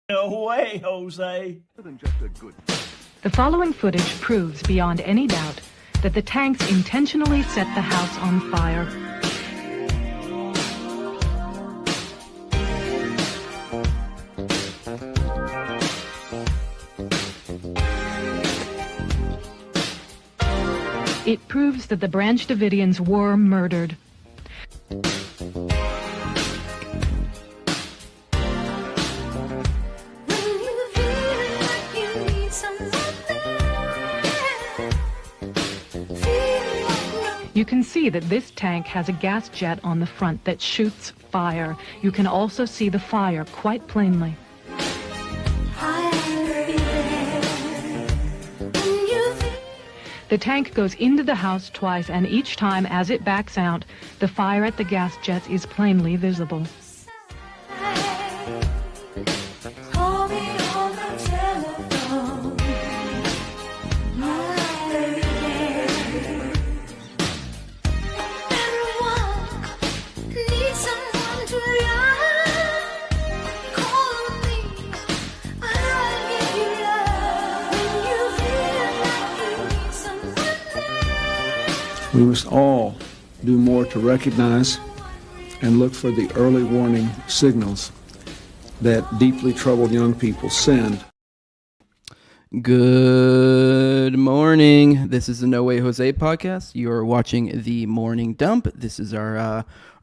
No way, Jose. The following footage proves beyond any doubt that the tanks intentionally set the house on fire. It proves that the Branch Davidians were murdered. You can see that this tank has a gas jet on the front that shoots fire. You can also see the fire quite plainly. The tank goes into the house twice, and each time as it backs out, the fire at the gas jets is plainly visible. We must all do more to recognize and look for the early warning signals that deeply troubled young people send. Good morning. This is the No Way Jose podcast. You're watching the Morning Dump. This is our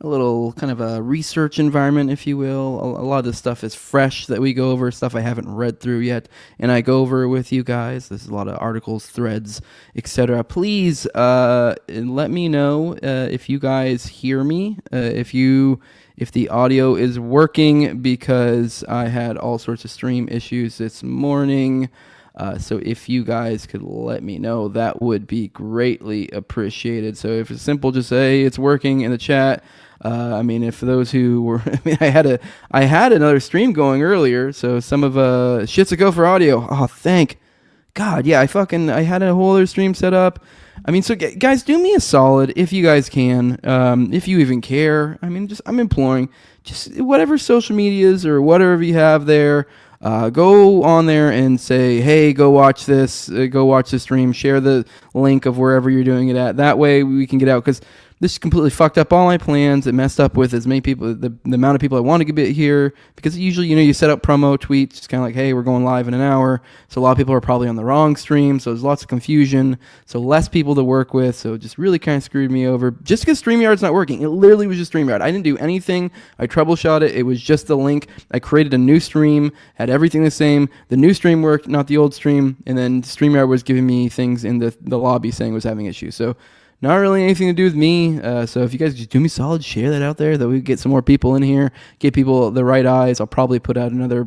a little kind of a research environment, if you will. A lot of this stuff is fresh that we go over, stuff I haven't read through yet, and I go over with you guys. This is a lot of articles, threads, etc. Please let me know if you guys hear me, if the audio is working, because I had all sorts of stream issues this morning. So if you guys could let me know, that would be greatly appreciated. So if it's simple, just say it's working in the chat. If those who were, I had another stream going earlier, so some of shit's a go for audio. Oh, thank God. Yeah, I had a whole other stream set up. So guys, do me a solid if you guys can, if you even care. I'm imploring, just whatever social medias or whatever you have there. Go on there and say, hey, go watch this stream, share the link of wherever you're doing it at. That way we can get out, because this completely fucked up all my plans. It messed up with as many people, the amount of people I want to get here, because usually, you set up promo tweets. It's kind of like, hey, we're going live in an hour. So a lot of people are probably on the wrong stream. So there's lots of confusion. So less people to work with. So it just really kind of screwed me over. Just because StreamYard's not working. It literally was just StreamYard. I didn't do anything. I troubleshot it. It was just the link. I created a new stream, had everything the same. The new stream worked, not the old stream. And then StreamYard was giving me things in the lobby saying it was having issues. So not really anything to do with me. So if you guys just do me solid, share that out there, that we get some more people in here, get people the right eyes. I'll probably put out another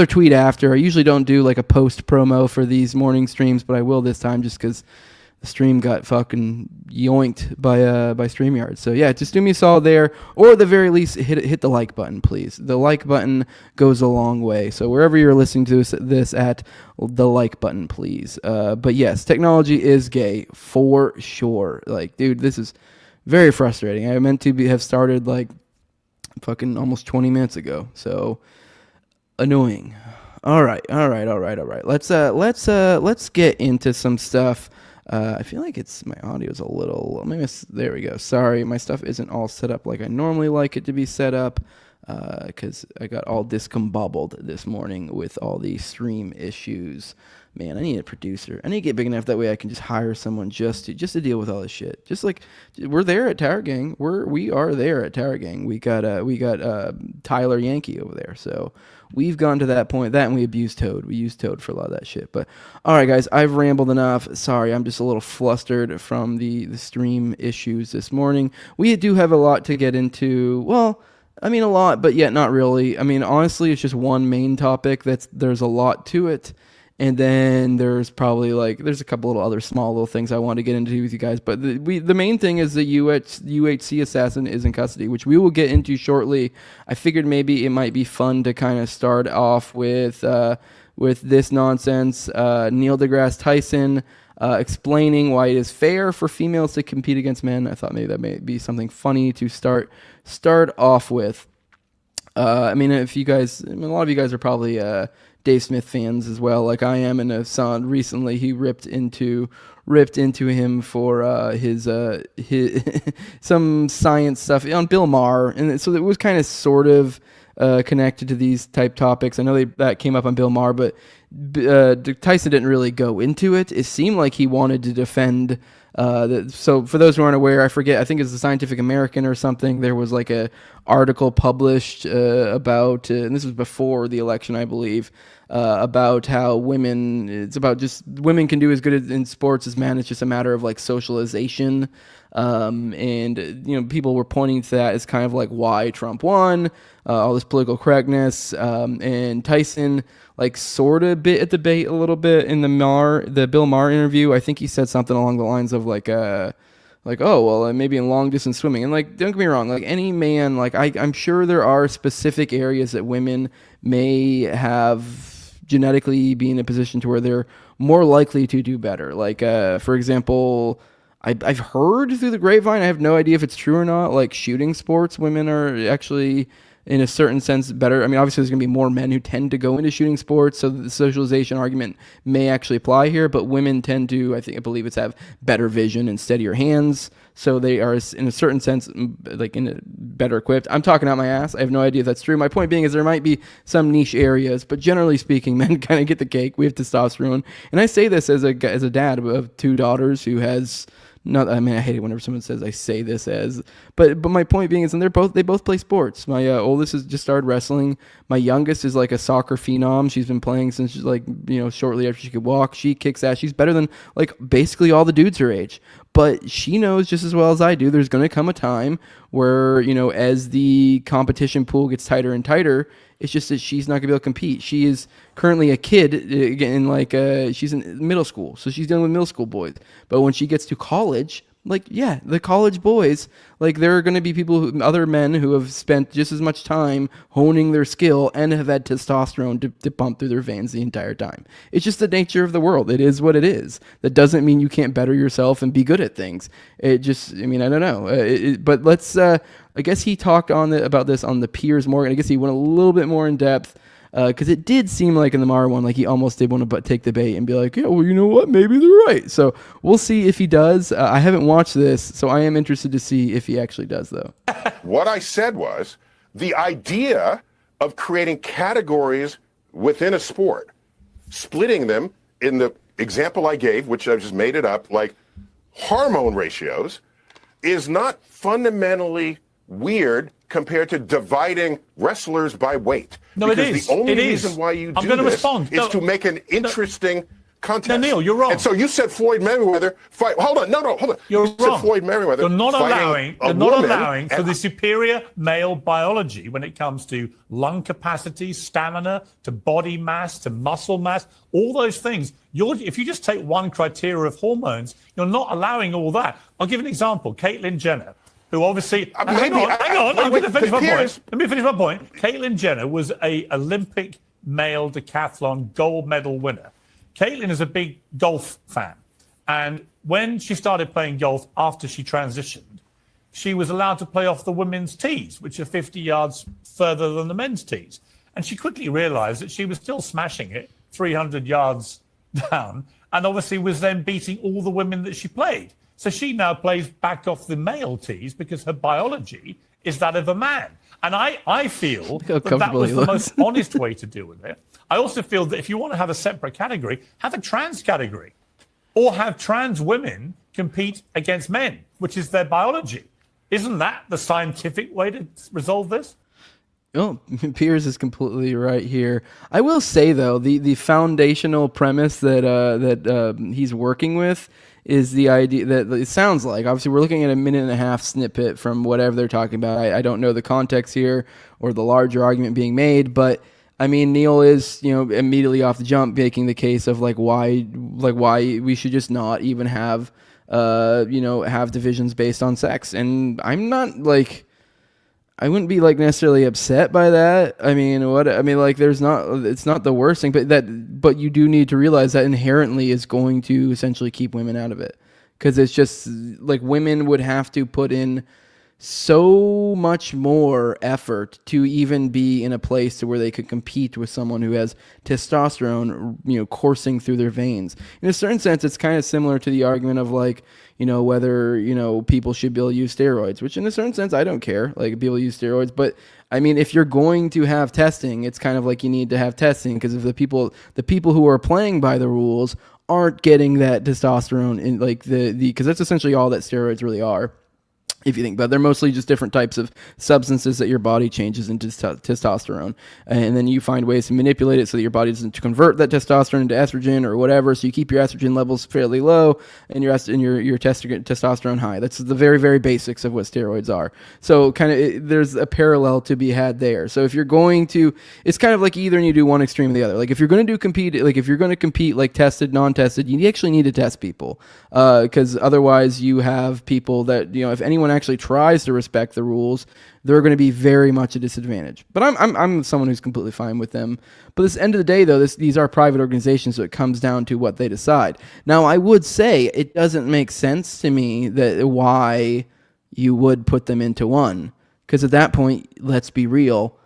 tweet after. I usually don't do like a post promo for these morning streams, but I will this time, just because the stream got fucking yoinked by StreamYard. So yeah, just do me a solid there, or at the very least, hit the like button, please. The like button goes a long way. So wherever you're listening to this at, the like button, please. But yes, technology is gay for sure. Like, dude, this is very frustrating. I meant to have started like fucking almost 20 minutes ago. So annoying. All right. Let's get into some stuff. I feel like my audio's a little, there we go. Sorry, my stuff isn't all set up like I normally like it to be set up, because I got all discombobbled this morning with all these stream issues. Man, I need a producer. I need to get big enough that way I can just hire someone just to deal with all this shit. Just like we're there at Tower Gang. We are there at Tower Gang. We got Tyler Yankee over there. So we've gone to that point. That, and we abuse Toad. We use Toad for a lot of that shit. But all right, guys, I've rambled enough. Sorry, I'm just a little flustered from the stream issues this morning. We do have a lot to get into. Well, a lot, but yet not really. Honestly, it's just one main topic. There's a lot to it. And then there's probably there's a couple little other small little things I want to get into with you guys. But the main thing is the UHC assassin is in custody, which we will get into shortly. I figured maybe it might be fun to kind of start off with this nonsense. Neil deGrasse Tyson explaining why it is fair for females to compete against men. I thought maybe that may be something funny to start off with. I mean, if you guys, I mean, a lot of you guys are probably Dave Smith fans as well, like I am. And I saw recently he ripped into him for his some science stuff on Bill Maher, and so it was kind of sort of connected to these type topics. I know that came up on Bill Maher, but Tyson didn't really go into it. It seemed like he wanted to defend. So for those who aren't aware, I forget, I think it's the Scientific American or something. There was like a article published about, and this was before the election, I believe, about how women can do as good in sports as men. It's just a matter of like socialization. And people were pointing to that as kind of like why Trump won, all this political correctness, and Tyson like sort of bit at the bait a little bit in the Bill Maher interview. I think he said something along the lines of like oh well, maybe in long distance swimming, and like don't get me wrong, like any man, like I'm sure there are specific areas that women may have genetically be in a position to where they're more likely to do better. Like for example, I've heard through the grapevine, I have no idea if it's true or not, like shooting sports, women are actually in a certain sense better. I mean, obviously there's going to be more men who tend to go into shooting sports, so the socialization argument may actually apply here, but women tend to, I believe it's have better vision and steadier hands, so they are in a certain sense like in a better equipped. I'm talking out my ass. I have no idea if that's true. My point being is there might be some niche areas, but generally speaking, men kind of get the cake. We have testosterone. And I say this as a dad of 2 daughters who has I hate it whenever someone says I say this as, but my point being is, and they both play sports. My oldest has just started wrestling. My youngest is like a soccer phenom. She's been playing since she's like, shortly after she could walk. She kicks ass. She's better than like basically all the dudes her age. But she knows just as well as I do, there's going to come a time where, as the competition pool gets tighter and tighter, it's just that she's not going to be able to compete. She is currently a kid, again, like she's in middle school, so she's dealing with middle school boys. But when she gets to college, like, yeah, the college boys, like there are going to be other men who have spent just as much time honing their skill and have had testosterone to pump through their veins the entire time. It's just the nature of the world. It is what it is. That doesn't mean you can't better yourself and be good at things. It just, I don't know. But let's, I guess he talked about this on the Piers Morgan. I guess he went a little bit more in depth. Because it did seem like in the Maher one, like he almost did want to take the bait and be like, yeah, well, you know what? Maybe they're right. So we'll see if he does. I haven't watched this, so I am interested to see if he actually does, though. What I said was the idea of creating categories within a sport, splitting them in the example I gave, which I just made it up, like hormone ratios, is not fundamentally weird compared to dividing wrestlers by weight. No, because it is. The only it reason is. why you I'm do going to this respond. is to make an interesting contest. No, Neil, you're wrong. And so you said Floyd Mayweather fight. Hold on. You're you wrong. Said Floyd Mayweather. You're not allowing for and the superior male biology when it comes to lung capacity, stamina, to body mass, to muscle mass, all those things. If you just take one criteria of hormones, you're not allowing all that. I'll give an example. Caitlyn Jenner, who obviously, hang on, I'm going to finish my point. Let me finish my point. Caitlyn Jenner was a Olympic male decathlon gold medal winner. Caitlyn is a big golf fan. And when she started playing golf after she transitioned, she was allowed to play off the women's tees, which are 50 yards further than the men's tees. And she quickly realized that she was still smashing it 300 yards down, and obviously was then beating all the women that she played. So she now plays back off the male tees because her biology is that of a man. And I feel that was the most honest way to deal with it. I also feel that if you want to have a separate category, have a trans category. Or have trans women compete against men, which is their biology. Isn't that the scientific way to resolve this? Oh, Piers is completely right here. I will say, though, the foundational premise that he's working with is the idea that it sounds like, obviously we're looking at a 1.5-minute snippet from whatever they're talking about. I don't know the context here or the larger argument being made, but I mean, Neil is, immediately off the jump making the case of why we should just not even have, have divisions based on sex. And I'm not I wouldn't be necessarily upset by that. It's not the worst thing, but you do need to realize that inherently is going to essentially keep women out of it. Cause it's just women would have to put in so much more effort to even be in a place to where they could compete with someone who has testosterone, coursing through their veins. In a certain sense, it's kind of similar to the argument of like, whether, people should be able to use steroids, which in a certain sense, I don't care. Like, people use steroids, but I mean, if you're going to have testing, it's kind of like you need to have testing, because if the people who are playing by the rules aren't getting that testosterone in, like because that's essentially all that steroids really are. If you think about it, they're mostly just different types of substances that your body changes into testosterone. And then you find ways to manipulate it so that your body doesn't convert that testosterone into estrogen or whatever. So you keep your estrogen levels fairly low and your testosterone high. That's the very, very basics of what steroids are. So there's a parallel to be had there. So if you're going to, it's kind of like either you do one extreme or the other. Like if you're going to compete like tested, non-tested, you actually need to test people. Because otherwise you have people that, if anyone actually tries to respect the rules, they're going to be very much a disadvantage. But I'm someone who's completely fine with them. But at the end of the day, though, these are private organizations, so it comes down to what they decide. Now, I would say it doesn't make sense to me that why you would put them into one, because at that point, let's be real.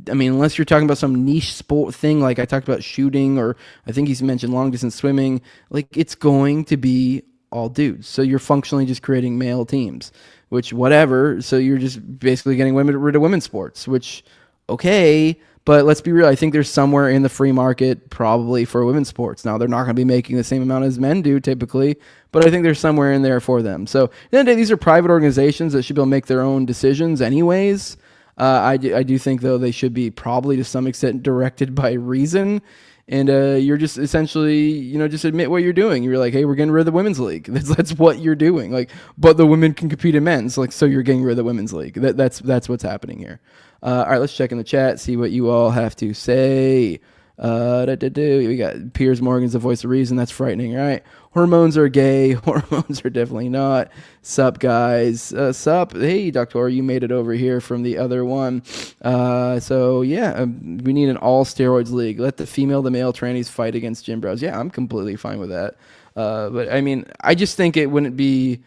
I mean, unless you're talking about some niche sport thing, like I talked about shooting, or I think he's mentioned long distance swimming, like it's going to be all dudes. So you're functionally just creating male teams, which whatever. So you're just basically getting rid of women's sports, which, okay, but let's be real. I think there's somewhere in the free market probably for women's sports. Now, they're not going to be making the same amount as men do typically, but I think there's somewhere in there for them. So at the end of the day, these are private organizations that should be able to make their own decisions anyways. I do think, though, they should be probably to some extent directed by reason. And you're just essentially, just admit what you're doing. You're like, hey, we're getting rid of the women's league. That's what you're doing. Like, but the women can compete in men's. Like, so you're getting rid of the women's league. That's what's happening here. All right, let's check in the chat, see what you all have to say. We got Piers Morgan's the voice of reason. That's frightening, right? Hormones are gay. Hormones are definitely not. Sup, guys. Sup. Hey, Doctor, you made it over here from the other one. So, yeah, we need an all-steroids league. Let the male trannies fight against gym bros. Yeah, I'm completely fine with that. But, I mean, I just think it wouldn't be...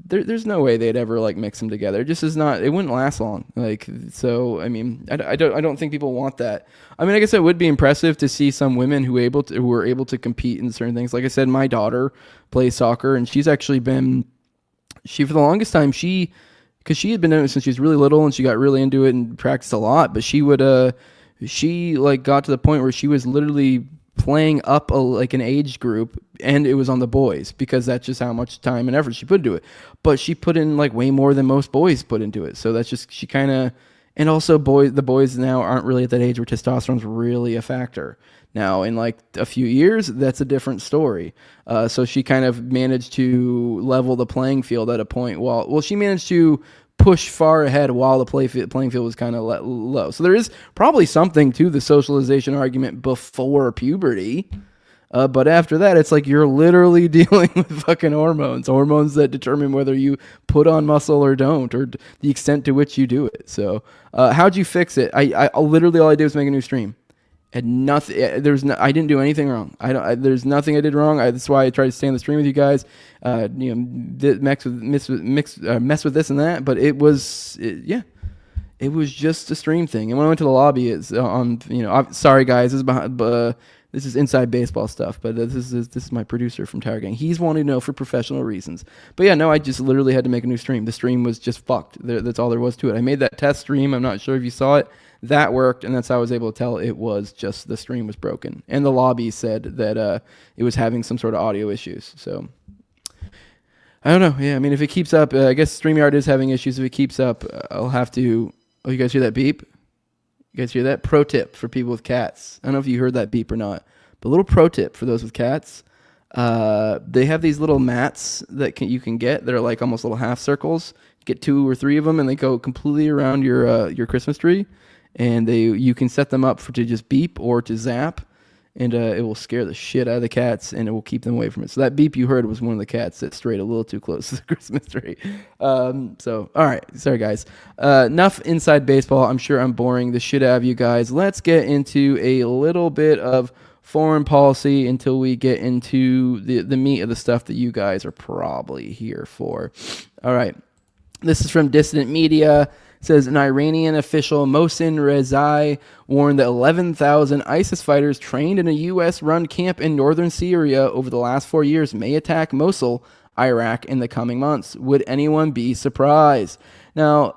There's no way they'd ever like mix them together. It just is not. It wouldn't last long. Like, so, I mean, I don't think people want that. I mean, I guess it would be impressive to see some women who are able to compete in certain things. Like I said, my daughter plays soccer, and she's actually been for the longest time because she had been doing it since she was really little, and she got really into it and practiced a lot. But she got to the point where she was literally playing up an age group, and it was on the boys, because that's just how much time and effort she put into it. But she put in like way more than most boys put into it. So that's just, she kind of, and also the boys now aren't really at that age where testosterone's really a factor. Now, in like a few years, that's a different story. So she kind of managed to level the playing field at a point. She managed to push far ahead while the playing field was kind of low. So there is probably something to the socialization argument before puberty. But after that, it's like you're literally dealing with fucking hormones that determine whether you put on muscle or don't, or the extent to which you do it. So how'd you fix it? I literally, all I did was make a new stream. And nothing. I didn't do anything wrong. There's nothing I did wrong. That's why I tried to stay on the stream with you guys. Mess with this and that. But it was just a stream thing. And when I went to the lobby, it's on. Sorry guys, this is inside baseball stuff. But this is my producer from Tower Gang. He's wanting to know for professional reasons. But yeah, no, I just literally had to make a new stream. The stream was just fucked. That's all there was to it. I made that test stream. I'm not sure if you saw it. That worked, and that's how I was able to tell it was just the stream was broken. And the lobby said that it was having some sort of audio issues. So, I don't know. Yeah, I mean, if it keeps up, I guess StreamYard is having issues. If it keeps up, I'll have to... Oh, you guys hear that beep? You guys hear that? Pro tip for people with cats. I don't know if you heard that beep or not. But a little pro tip for those with cats. They have these little mats that you can get. They're like almost little half circles. You get 2 or 3 of them, and they go completely around your Christmas tree. And you can set them up to just beep or to zap, and it will scare the shit out of the cats, and it will keep them away from it. So that beep you heard was one of the cats that strayed a little too close to the Christmas tree. So, all right. Sorry, guys. Enough inside baseball. I'm sure I'm boring the shit out of you guys. Let's get into a little bit of foreign policy until we get into the meat of the stuff that you guys are probably here for. All right. This is from Dissident Media. It says an Iranian official, Mohsen Rezai, warned that 11,000 ISIS fighters trained in a U.S.-run camp in northern Syria over the last 4 years may attack Mosul, Iraq, in the coming months. Would anyone be surprised? Now,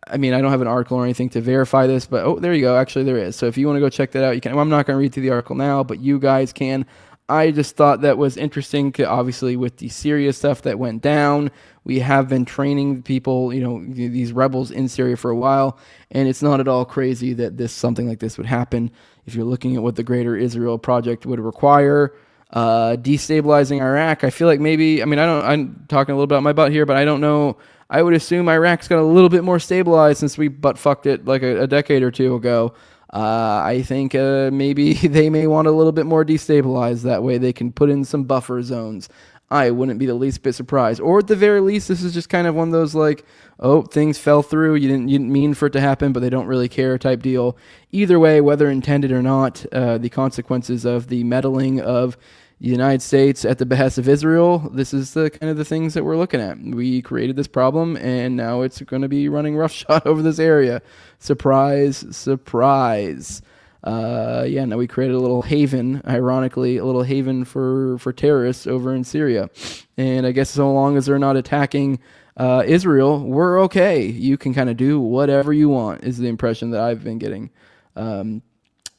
I mean, I don't have an article or anything to verify this, but oh, there you go. Actually, there is. So if you want to go check that out, you can. Well, I'm not going to read through the article now, but you guys can. I just thought that was interesting, obviously, with the Syria stuff that went down. We have been training people, these rebels in Syria for a while, and it's not at all crazy that something like this would happen. If you're looking at what the Greater Israel Project would require, destabilizing Iraq, I feel like maybe, I'm talking a little bit about my butt here, but I don't know. I would assume Iraq's got a little bit more stabilized since we butt-fucked it like a decade or two ago. I think maybe they may want a little bit more destabilized. That way they can put in some buffer zones. I wouldn't be the least bit surprised. Or at the very least, this is just kind of one of those like, oh, things fell through. You didn't mean for it to happen, but they don't really care type deal. Either way, whether intended or not, the consequences of the meddling of the United States at the behest of Israel, this is the kind of the things that we're looking at. We created this problem, and now it's going to be running roughshod over this area. Surprise, surprise. Now we created a little haven, ironically, a little haven for terrorists over in Syria. And I guess so long as they're not attacking Israel, we're okay. You can kind of do whatever you want, is the impression that I've been getting.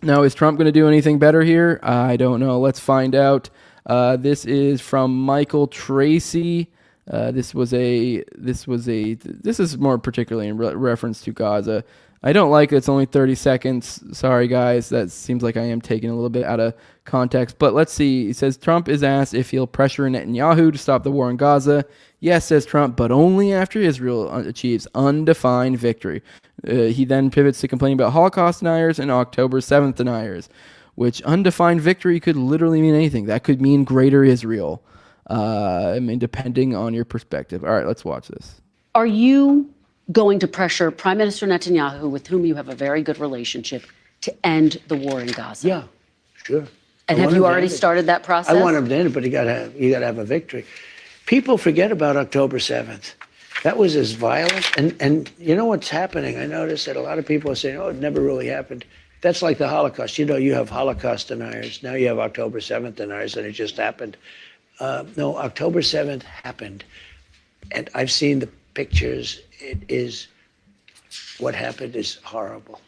Now, is Trump going to do anything better here? I don't know. Let's find out. This is from Michael Tracy. This is more particularly in reference to Gaza. I don't like it. It's only 30 seconds. Sorry, guys. That seems like I am taking a little bit out of context. But let's see. He says, Trump is asked if he'll pressure Netanyahu to stop the war in Gaza. Yes, says Trump, but only after Israel achieves undefined victory. He then pivots to complaining about Holocaust deniers and October 7th deniers, which undefined victory could literally mean anything. That could mean greater Israel, depending on your perspective. All right, let's watch this. Are you going to pressure Prime Minister Netanyahu, with whom you have a very good relationship, to end the war in Gaza? Yeah, sure. And have you already started that process? I want him to end it, but you got to have a victory. People forget about October 7th. That was as violent. And you know what's happening? I noticed that a lot of people are saying, oh, it never really happened. That's like the Holocaust. You have Holocaust deniers. Now you have October 7th deniers, and it just happened. No, October 7th happened. And I've seen the pictures. What happened is horrible.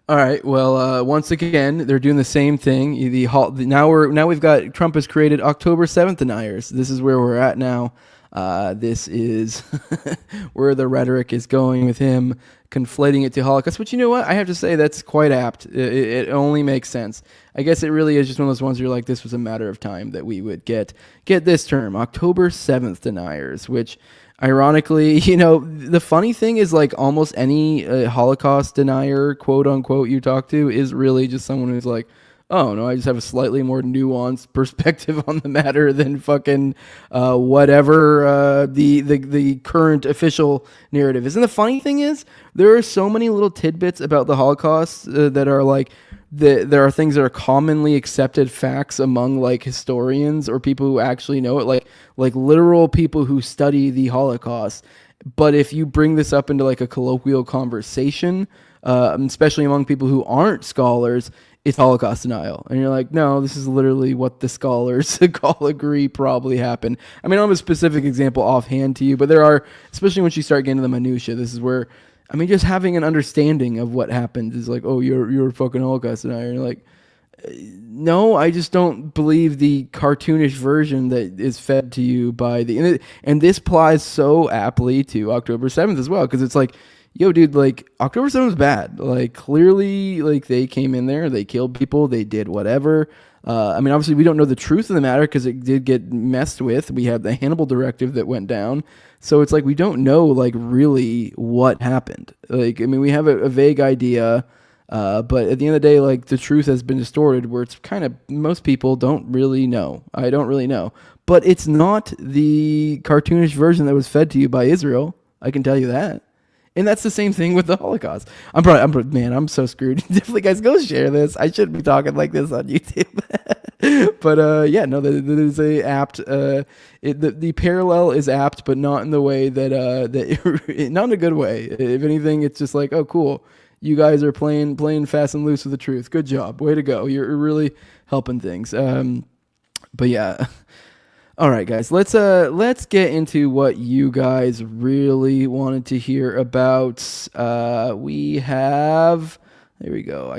All right. Well, once again, they're doing the same thing. Now we've got Trump has created October 7th deniers. This is where we're at now. This is where the rhetoric is going with him conflating it to Holocaust. But you know what? I have to say that's quite apt. It only makes sense. I guess it really is just one of those ones where you're like, this was a matter of time that we would get this term, October 7th deniers, which ironically, the funny thing is like almost any Holocaust denier, quote unquote, you talk to is really just someone who's like, oh no, I just have a slightly more nuanced perspective on the matter than fucking whatever the current official narrative is. And the funny thing is, there are so many little tidbits about the Holocaust that are like, there are things that are commonly accepted facts among like historians or people who actually know it, like literal people who study the Holocaust. But if you bring this up into like a colloquial conversation, especially among people who aren't scholars, it's Holocaust denial. And you're like, no, this is literally what the scholars all agree probably happened. I mean, I don't have a specific example offhand to you, but there are, especially once you start getting to the minutia, this is where, just having an understanding of what happened is like, oh, you're a fucking Holocaust denier. And you're like, no, I just don't believe the cartoonish version that is fed to you by and this applies so aptly to October 7th as well, because it's like, yo, dude, like, October 7th was bad. Like, clearly, like, they came in there, they killed people, they did whatever. Obviously, we don't know the truth of the matter because it did get messed with. We have the Hannibal Directive that went down. So it's like we don't know, like, really what happened. Like, we have a vague idea, but at the end of the day, like, the truth has been distorted where it's kind of, most people don't really know. I don't really know. But it's not the cartoonish version that was fed to you by Israel. I can tell you that. And that's the same thing with the Holocaust. I'm so screwed. Definitely, guys, go share this. I shouldn't be talking like this on YouTube. But yeah, no, that is a apt. The parallel is apt, but not in the way that not in a good way. If anything, it's just like, oh, cool. You guys are playing fast and loose with the truth. Good job. Way to go. You're really helping things. But yeah. All right, guys. Let's get into what you guys really wanted to hear about. We have. There we go.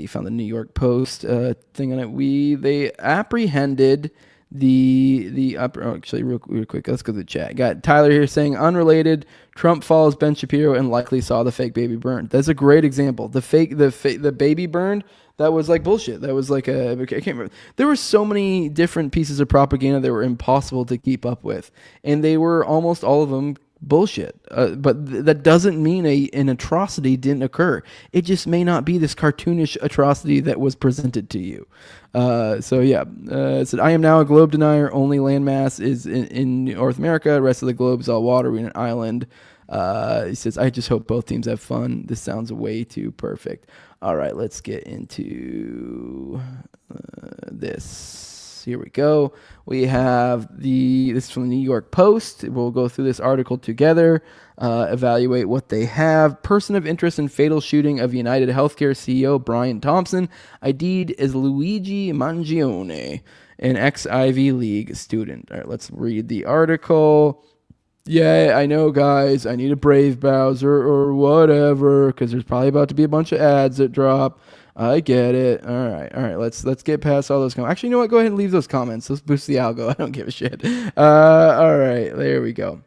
Found the New York Post thing on it. They apprehended actually real quick. Let's go to the chat. Got Tyler here saying unrelated. Trump follows Ben Shapiro and likely saw the fake baby burned. That's a great example. The baby burned. That was like bullshit. That was like I can't remember. There were so many different pieces of propaganda that were impossible to keep up with, and they were almost all of them bullshit. But that doesn't mean an atrocity didn't occur. It just may not be this cartoonish atrocity that was presented to you. So yeah, said I am now a globe denier. Only landmass is in North America. The rest of the globe is all water. We're an island. He says, I just hope both teams have fun. This sounds way too perfect. All right, let's get into this. Here we go. We have this is from the New York Post. We'll go through this article together, evaluate what they have. Person of interest in fatal shooting of United Healthcare CEO Brian Thompson, ID'd as Luigi Mangione, an ex-Ivy League student. All right, let's read the article. Yeah, I know, guys. I need a Brave browser or whatever because there's probably about to be a bunch of ads that drop. I get it. All right. Let's get past all those comments. Actually, you know what? Go ahead and leave those comments. Let's boost the algo. I don't give a shit. All right, there we go.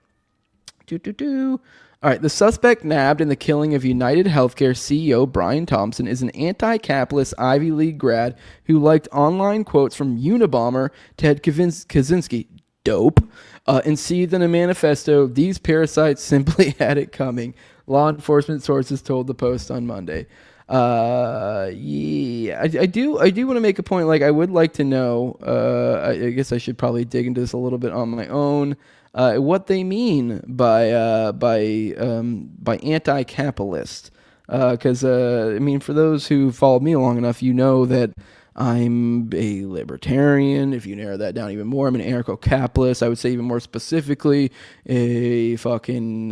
All right, the suspect nabbed in the killing of United Healthcare CEO Brian Thompson is an anti-capitalist Ivy League grad who liked online quotes from Unabomber Ted Kaczynski. Dope. And seethed in a manifesto, these parasites simply had it coming. Law enforcement sources told the Post on Monday. Yeah, I do want to make a point. Like, I would like to know. I guess I should probably dig into this a little bit on my own. What they mean by anti-capitalist. Because I mean, for those who followed me long enough, you know that I'm a libertarian. If you narrow that down even more, I'm an anarcho-capitalist. I would say even more specifically, a fucking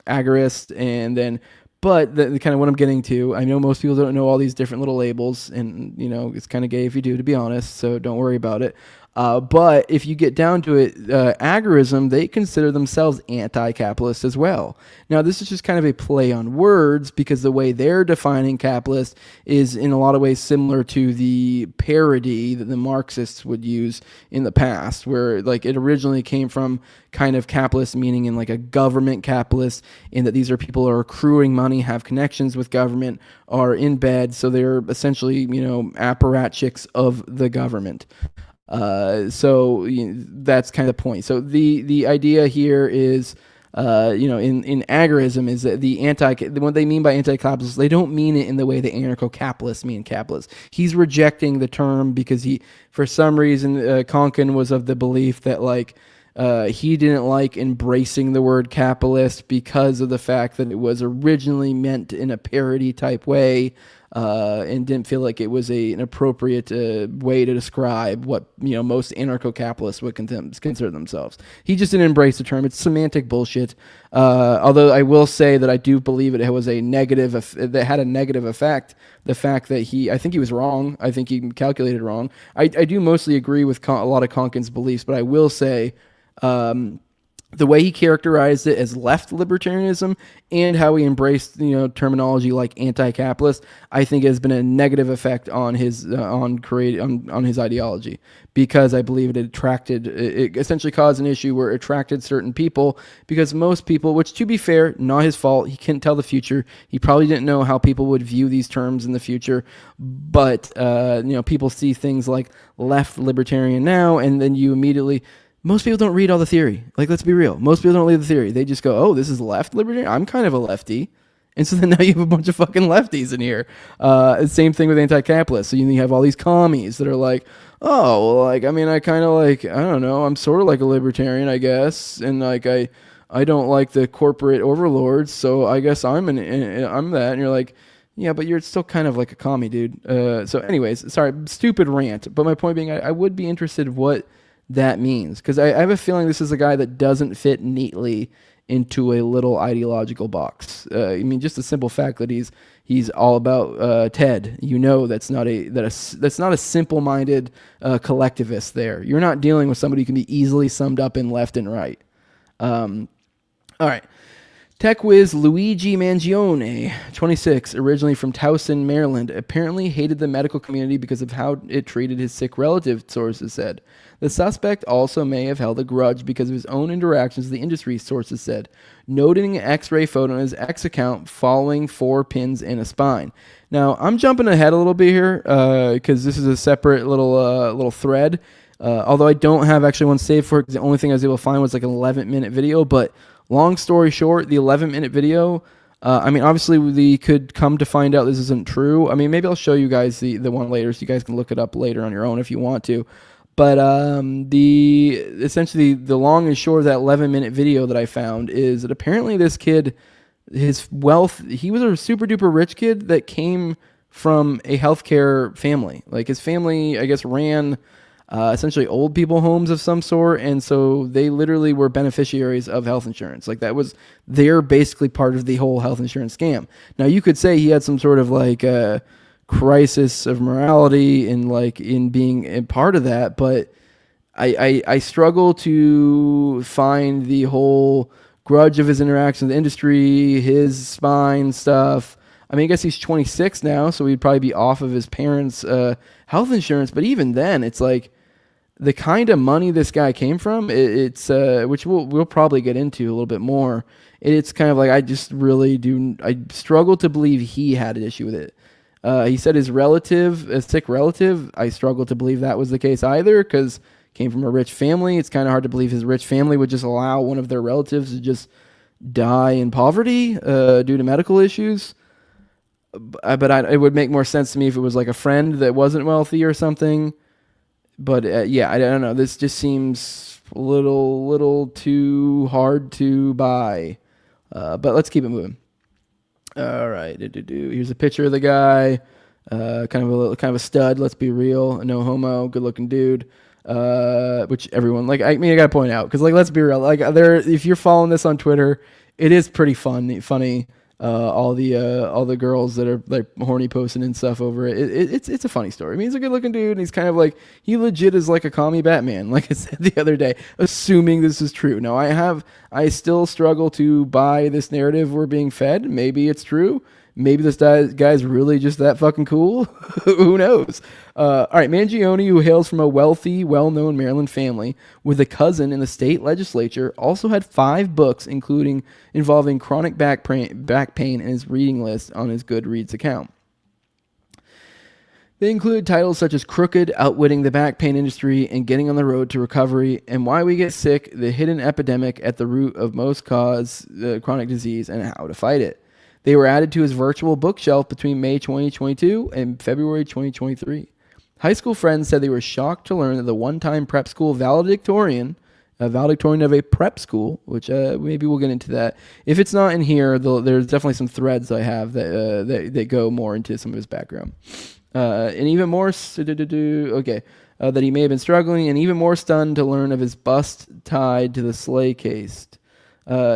agorist. And then, but the kind of what I'm getting to, I know most people don't know all these different little labels, and you know it's kind of gay if you do, to be honest. So don't worry about it. But if you get down to it, agorism, they consider themselves anti-capitalist as well. Now, this is just kind of a play on words because the way they're defining capitalist is in a lot of ways similar to the parody that the Marxists would use in the past, where like it originally came from kind of capitalist meaning in like a government capitalist, in that these are people who are accruing money, have connections with government, are in bed, so they're essentially, you know, apparatchiks of the government. So that's kind of the point. So the idea here is, you know, in agorism is that what they mean by anti-capitalist, they don't mean it in the way the anarcho-capitalists mean capitalist. He's rejecting the term because for some reason, Konkin was of the belief that like, he didn't like embracing the word capitalist because of the fact that it was originally meant in a parody type way, and didn't feel like it was an appropriate way to describe what, you know, most anarcho-capitalists would consider themselves. He just didn't embrace the term. It's semantic bullshit. Although I will say that I do believe it was that had a negative effect. The fact that I think he was wrong. I think he calculated wrong. I do mostly agree with a lot of Konkin's beliefs, but I will say, the way he characterized it as left libertarianism and how he embraced, you know, terminology like anti-capitalist, I think has been a negative effect on his on his ideology, because I believe it essentially caused an issue where it attracted certain people, because most people, which to be fair, not his fault, he couldn't tell the future. He probably didn't know how people would view these terms in the future, but you know, people see things like left libertarian now, and then you immediately. Most people don't read all the theory. Like, let's be real. Most people don't read the theory. They just go, oh, this is left libertarian? I'm kind of a lefty. And so then now you have a bunch of fucking lefties in here. Same thing with anti-capitalists. So you have all these commies that are like, oh, well, like, I mean, I kind of like, I don't know, I'm sort of like a libertarian, I guess. And like, I don't like the corporate overlords, so I guess I'm that. And you're like, Yeah, but you're still kind of like a commie, dude. So anyways, sorry, stupid rant. But my point being, I would be interested what that means. Because I have a feeling this is a guy that doesn't fit neatly into a little ideological box. I mean, just the simple fact that he's all about Ted. You know, that's not a simple-minded collectivist. There, you're not dealing with somebody who can be easily summed up in left and right. All right. Tech whiz Luigi Mangione, 26, originally from Towson, Maryland, apparently hated the medical community because of how it treated his sick relative, sources said. The suspect also may have held a grudge because of his own interactions with the industry, sources said, noting an X-ray photo on his X account following 4 pins in a spine. Now, I'm jumping ahead a little bit here because this is a separate little thread, although I don't have actually one saved for it because the only thing I was able to find was like an 11-minute video, but long story short, the 11-minute video, I mean, obviously we could come to find out this isn't true. I mean, maybe I'll show you guys the one later so you guys can look it up later on your own if you want to. But essentially the long and short of that 11-minute video that I found is that apparently this kid, his wealth, he was a super duper rich kid that came from a healthcare family. Like his family, I guess, ran essentially old people homes of some sort, and so they literally were beneficiaries of health insurance. Like that was they're basically part of the whole health insurance scam. Now you could say he had some sort of like crisis of morality in being a part of that, but I struggle to find the whole grudge of his interaction with the industry, his spine stuff. I mean, I guess he's 26 now, so he'd probably be off of his parents' health insurance. But even then, it's like the kind of money this guy came from. It's which we'll probably get into a little bit more. It's kind of like I struggle to believe he had an issue with it. He said his relative, a sick relative, I struggle to believe that was the case either because came from a rich family. It's kind of hard to believe his rich family would just allow one of their relatives to just die in poverty due to medical issues. But it would make more sense to me if it was like a friend that wasn't wealthy or something. But yeah, I don't know. This just seems a little too hard to buy. But let's keep it moving. All right, here's a picture of the guy, kind of a stud. Let's be real, no homo, good-looking dude. Which everyone I gotta point out because let's be real, if you're following this on Twitter, it is pretty funny. All the girls that are like horny posting and stuff over it. It's a funny story. I mean, he's a good looking dude, and he's kind of he legit is like a commie Batman, like I said the other day, assuming this is true. Now I still struggle to buy this narrative we're being fed. Maybe it's true. Maybe this guy's really just that fucking cool. Who knows? All right, Mangione, who hails from a wealthy, well-known Maryland family with a cousin in the state legislature, also had 5 books, involving chronic back pain in his reading list on his Goodreads account. They include titles such as Crooked, Outwitting the Back Pain Industry, and Getting on the Road to Recovery, and Why We Get Sick, The Hidden Epidemic at the Root of Most Cause Chronic Disease, and How to Fight It. They were added to his virtual bookshelf between May 2022 and February 2023. High school friends said they were shocked to learn that the one-time prep school valedictorian of a prep school, which maybe we'll get into that. If it's not in here, there's definitely some threads I have that go more into some of his background. And even more, that he may have been struggling, and even more stunned to learn of his bust tied to the Slay case.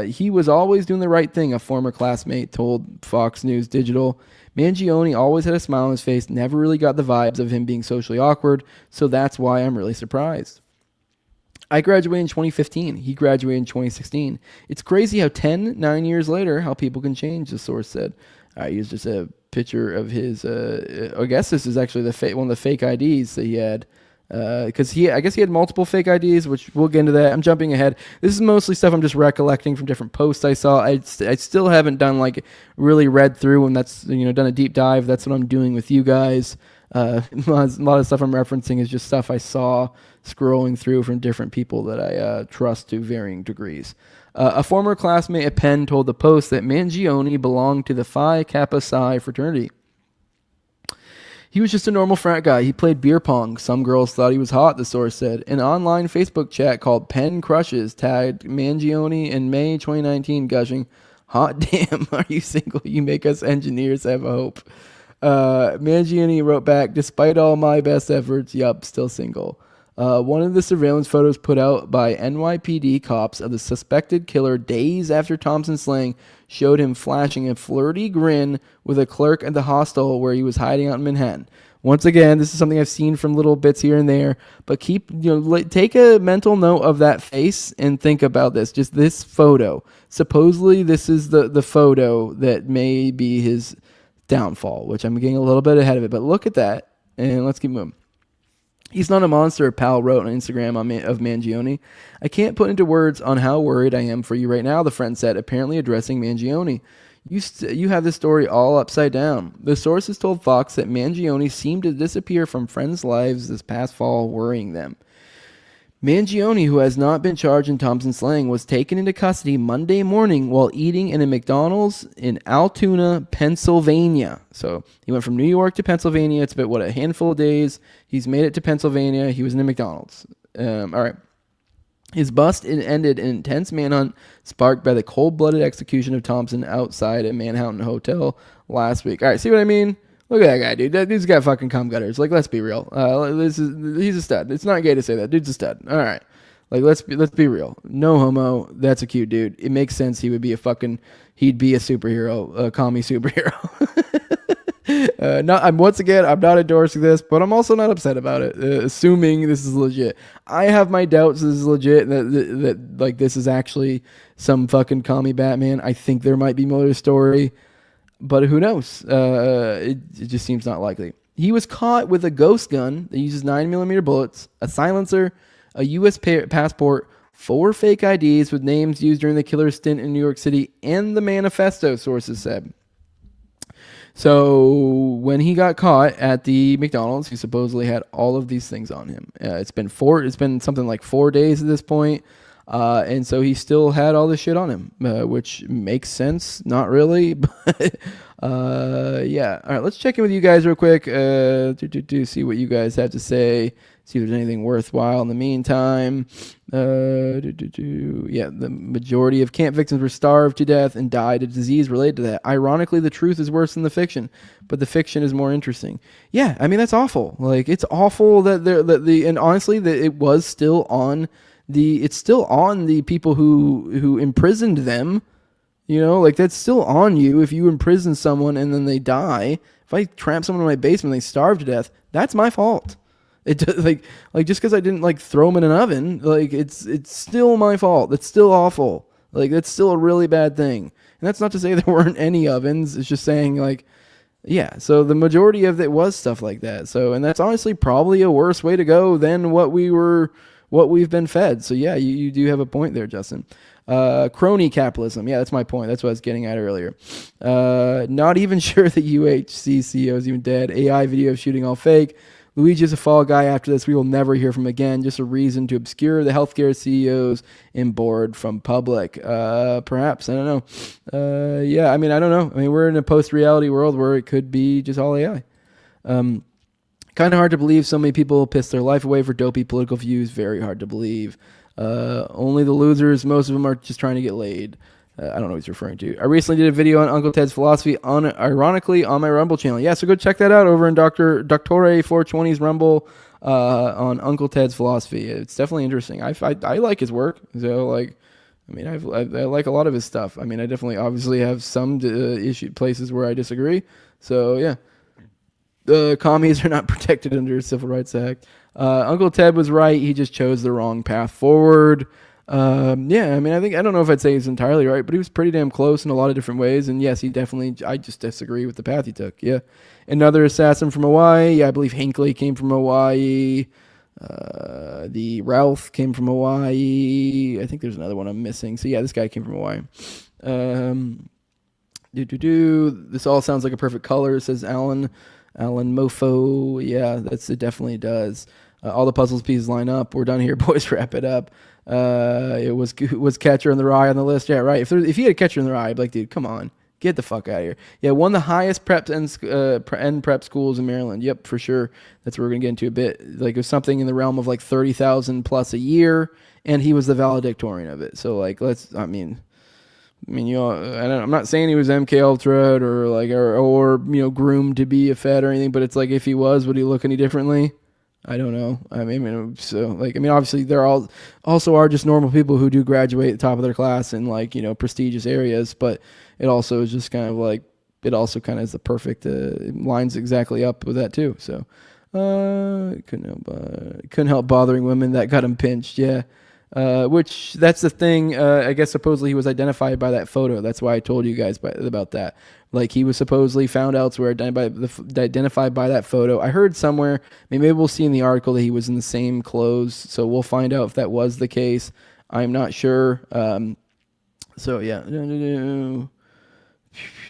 He was always doing the right thing, a former classmate told Fox News Digital. Mangione always had a smile on his face, never really got the vibes of him being socially awkward, so that's why I'm really surprised. I graduated in 2015. He graduated in 2016. It's crazy how 9 years later, how people can change, the source said. Here's just a picture of his, I guess this is actually one of the fake IDs that he had. Because I guess he had multiple fake IDs, which we'll get into that. I'm jumping ahead. This is mostly stuff I'm just recollecting from different posts I saw. I still haven't done really read through, and that's done a deep dive. That's what I'm doing with you guys. A lot of stuff I'm referencing is just stuff I saw scrolling through from different people that I trust to varying degrees. A former classmate at Penn told the Post that Mangione belonged to the Phi Kappa Psi fraternity. He was just a normal frat guy. He played beer pong. Some girls thought he was hot, the source said. An online Facebook chat called Penn Crushes tagged Mangione in May 2019, gushing, Hot damn, are you single? You make us engineers have hope. Mangione wrote back, despite all my best efforts, yup, still single. One of the surveillance photos put out by NYPD cops of the suspected killer days after Thompson's slaying showed him flashing a flirty grin with a clerk at the hostel where he was hiding out in Manhattan. Once again, this is something I've seen from little bits here and there, but take a mental note of that face and think about this. Just this photo. Supposedly, this is the photo that may be his downfall, which I'm getting a little bit ahead of it. But look at that, and let's keep moving. He's not a monster, pal wrote on Instagram of Mangione. I can't put into words on how worried I am for you right now, the friend said, apparently addressing Mangione. You have this story all upside down. The sources told Fox that Mangione seemed to disappear from friends' lives this past fall, worrying them. Mangione, who has not been charged in Thompson's slaying, was taken into custody Monday morning while eating in a McDonald's in Altoona, Pennsylvania. So he went from New York to Pennsylvania. It's been, a handful of days. He's made it to Pennsylvania. He was in a McDonald's. All right. His bust ended an intense manhunt sparked by the cold-blooded execution of Thompson outside a Manhattan hotel last week. All right, see what I mean? Look at that guy, dude. That dude's got fucking cum gutters. Like, let's be real. He's a stud. It's not gay to say that. Dude's a stud. All right. Like, let's be real. No homo. That's a cute dude. It makes sense he'd be a superhero, a commie superhero. I'm not endorsing this, but I'm also not upset about it, assuming this is legit. I have my doubts this is legit, that like this is actually some fucking commie Batman. I think there might be more to the story, but who knows? It just seems not likely. He was caught with a ghost gun that uses 9mm bullets, a silencer, a U.S. passport, 4 fake IDs with names used during the killer's stint in New York City, and the manifesto, sources said. So when he got caught at the McDonald's, he supposedly had all of these things on him. It's been something like 4 days at this point. And so he still had all this shit on him, which makes sense. Not really, but yeah. All right, let's check in with you guys real quick to see what you guys have to say. See if there's anything worthwhile in the meantime. Yeah, the majority of camp victims were starved to death and died of disease related to that. Ironically, the truth is worse than the fiction, but the fiction is more interesting. Yeah, I mean, that's awful. Like, it's awful and honestly, that it was still on it's still on the people who imprisoned them. You know, like, that's still on you if you imprison someone and then they die. If I trap someone in my basement and they starve to death, that's my fault. It like just because I didn't like throw them in an oven, like it's still my fault. It's still awful. Like, that's still a really bad thing. And that's not to say there weren't any ovens. It's just saying, like, yeah. So the majority of it was stuff like that. So, and that's honestly probably a worse way to go than what we've been fed. So yeah, you do have a point there, Justin. Crony capitalism. Yeah, that's my point. That's what I was getting at earlier. Not even sure the UHC CEO is even dead. AI video of shooting all fake. Luigi is a fall guy after this. We will never hear from again. Just a reason to obscure the healthcare CEOs and board from public. Perhaps. I don't know. Yeah, I mean, I don't know. I mean, we're in a post-reality world where it could be just all AI. Kind of hard to believe so many people piss their life away for dopey political views. Very hard to believe. Only the losers. Most of them are just trying to get laid. I don't know what he's referring to. I recently did a video on Uncle Ted's philosophy, ironically, on my Rumble channel. Yeah, so go check that out over in Dr. 420's Rumble on Uncle Ted's philosophy. It's definitely interesting. I like his work. So, like, I mean, I like a lot of his stuff. I mean, I definitely obviously have some places where I disagree. So, yeah. The commies are not protected under the Civil Rights Act. Uncle Ted was right. He just chose the wrong path forward. Yeah, I mean, I don't know if I'd say he's entirely right, but he was pretty damn close in a lot of different ways. And yes, I just disagree with the path he took. Yeah. Another assassin from Hawaii. Yeah, I believe Hinckley came from Hawaii. The Ralph came from Hawaii. I think there's another one I'm missing. So yeah, this guy came from Hawaii. This all sounds like a perfect color, says Alan Mofo. Yeah, it definitely does. All the puzzles pieces line up. We're done here, boys. Wrap it up. It was Catcher in the Rye on the list. Yeah, right. If he had Catcher in the Rye, I'd be like, dude, come on, get the fuck out of here. Yeah, one of the highest prep and prep schools in Maryland. Yep, for sure. That's what we're gonna get into a bit. Like, it was something in the realm of like 30,000 plus a year, and he was the valedictorian of it. So like, I mean, I'm not saying he was MK Ultra or like or groomed to be a Fed or anything, but it's like if he was, would he look any differently? I don't know. Obviously there also are just normal people who do graduate at the top of their class in like, prestigious areas, but it also is just kind of like, it also kind of is the perfect, lines exactly up with that too. So, couldn't help bothering women that got him pinched. Yeah. Which that's the thing. I guess supposedly he was identified by that photo. That's why I told you guys about that. Like he was supposedly found elsewhere, identified by that photo. I heard somewhere, maybe we'll see in the article that he was in the same clothes. So we'll find out if that was the case. I'm not sure. So yeah.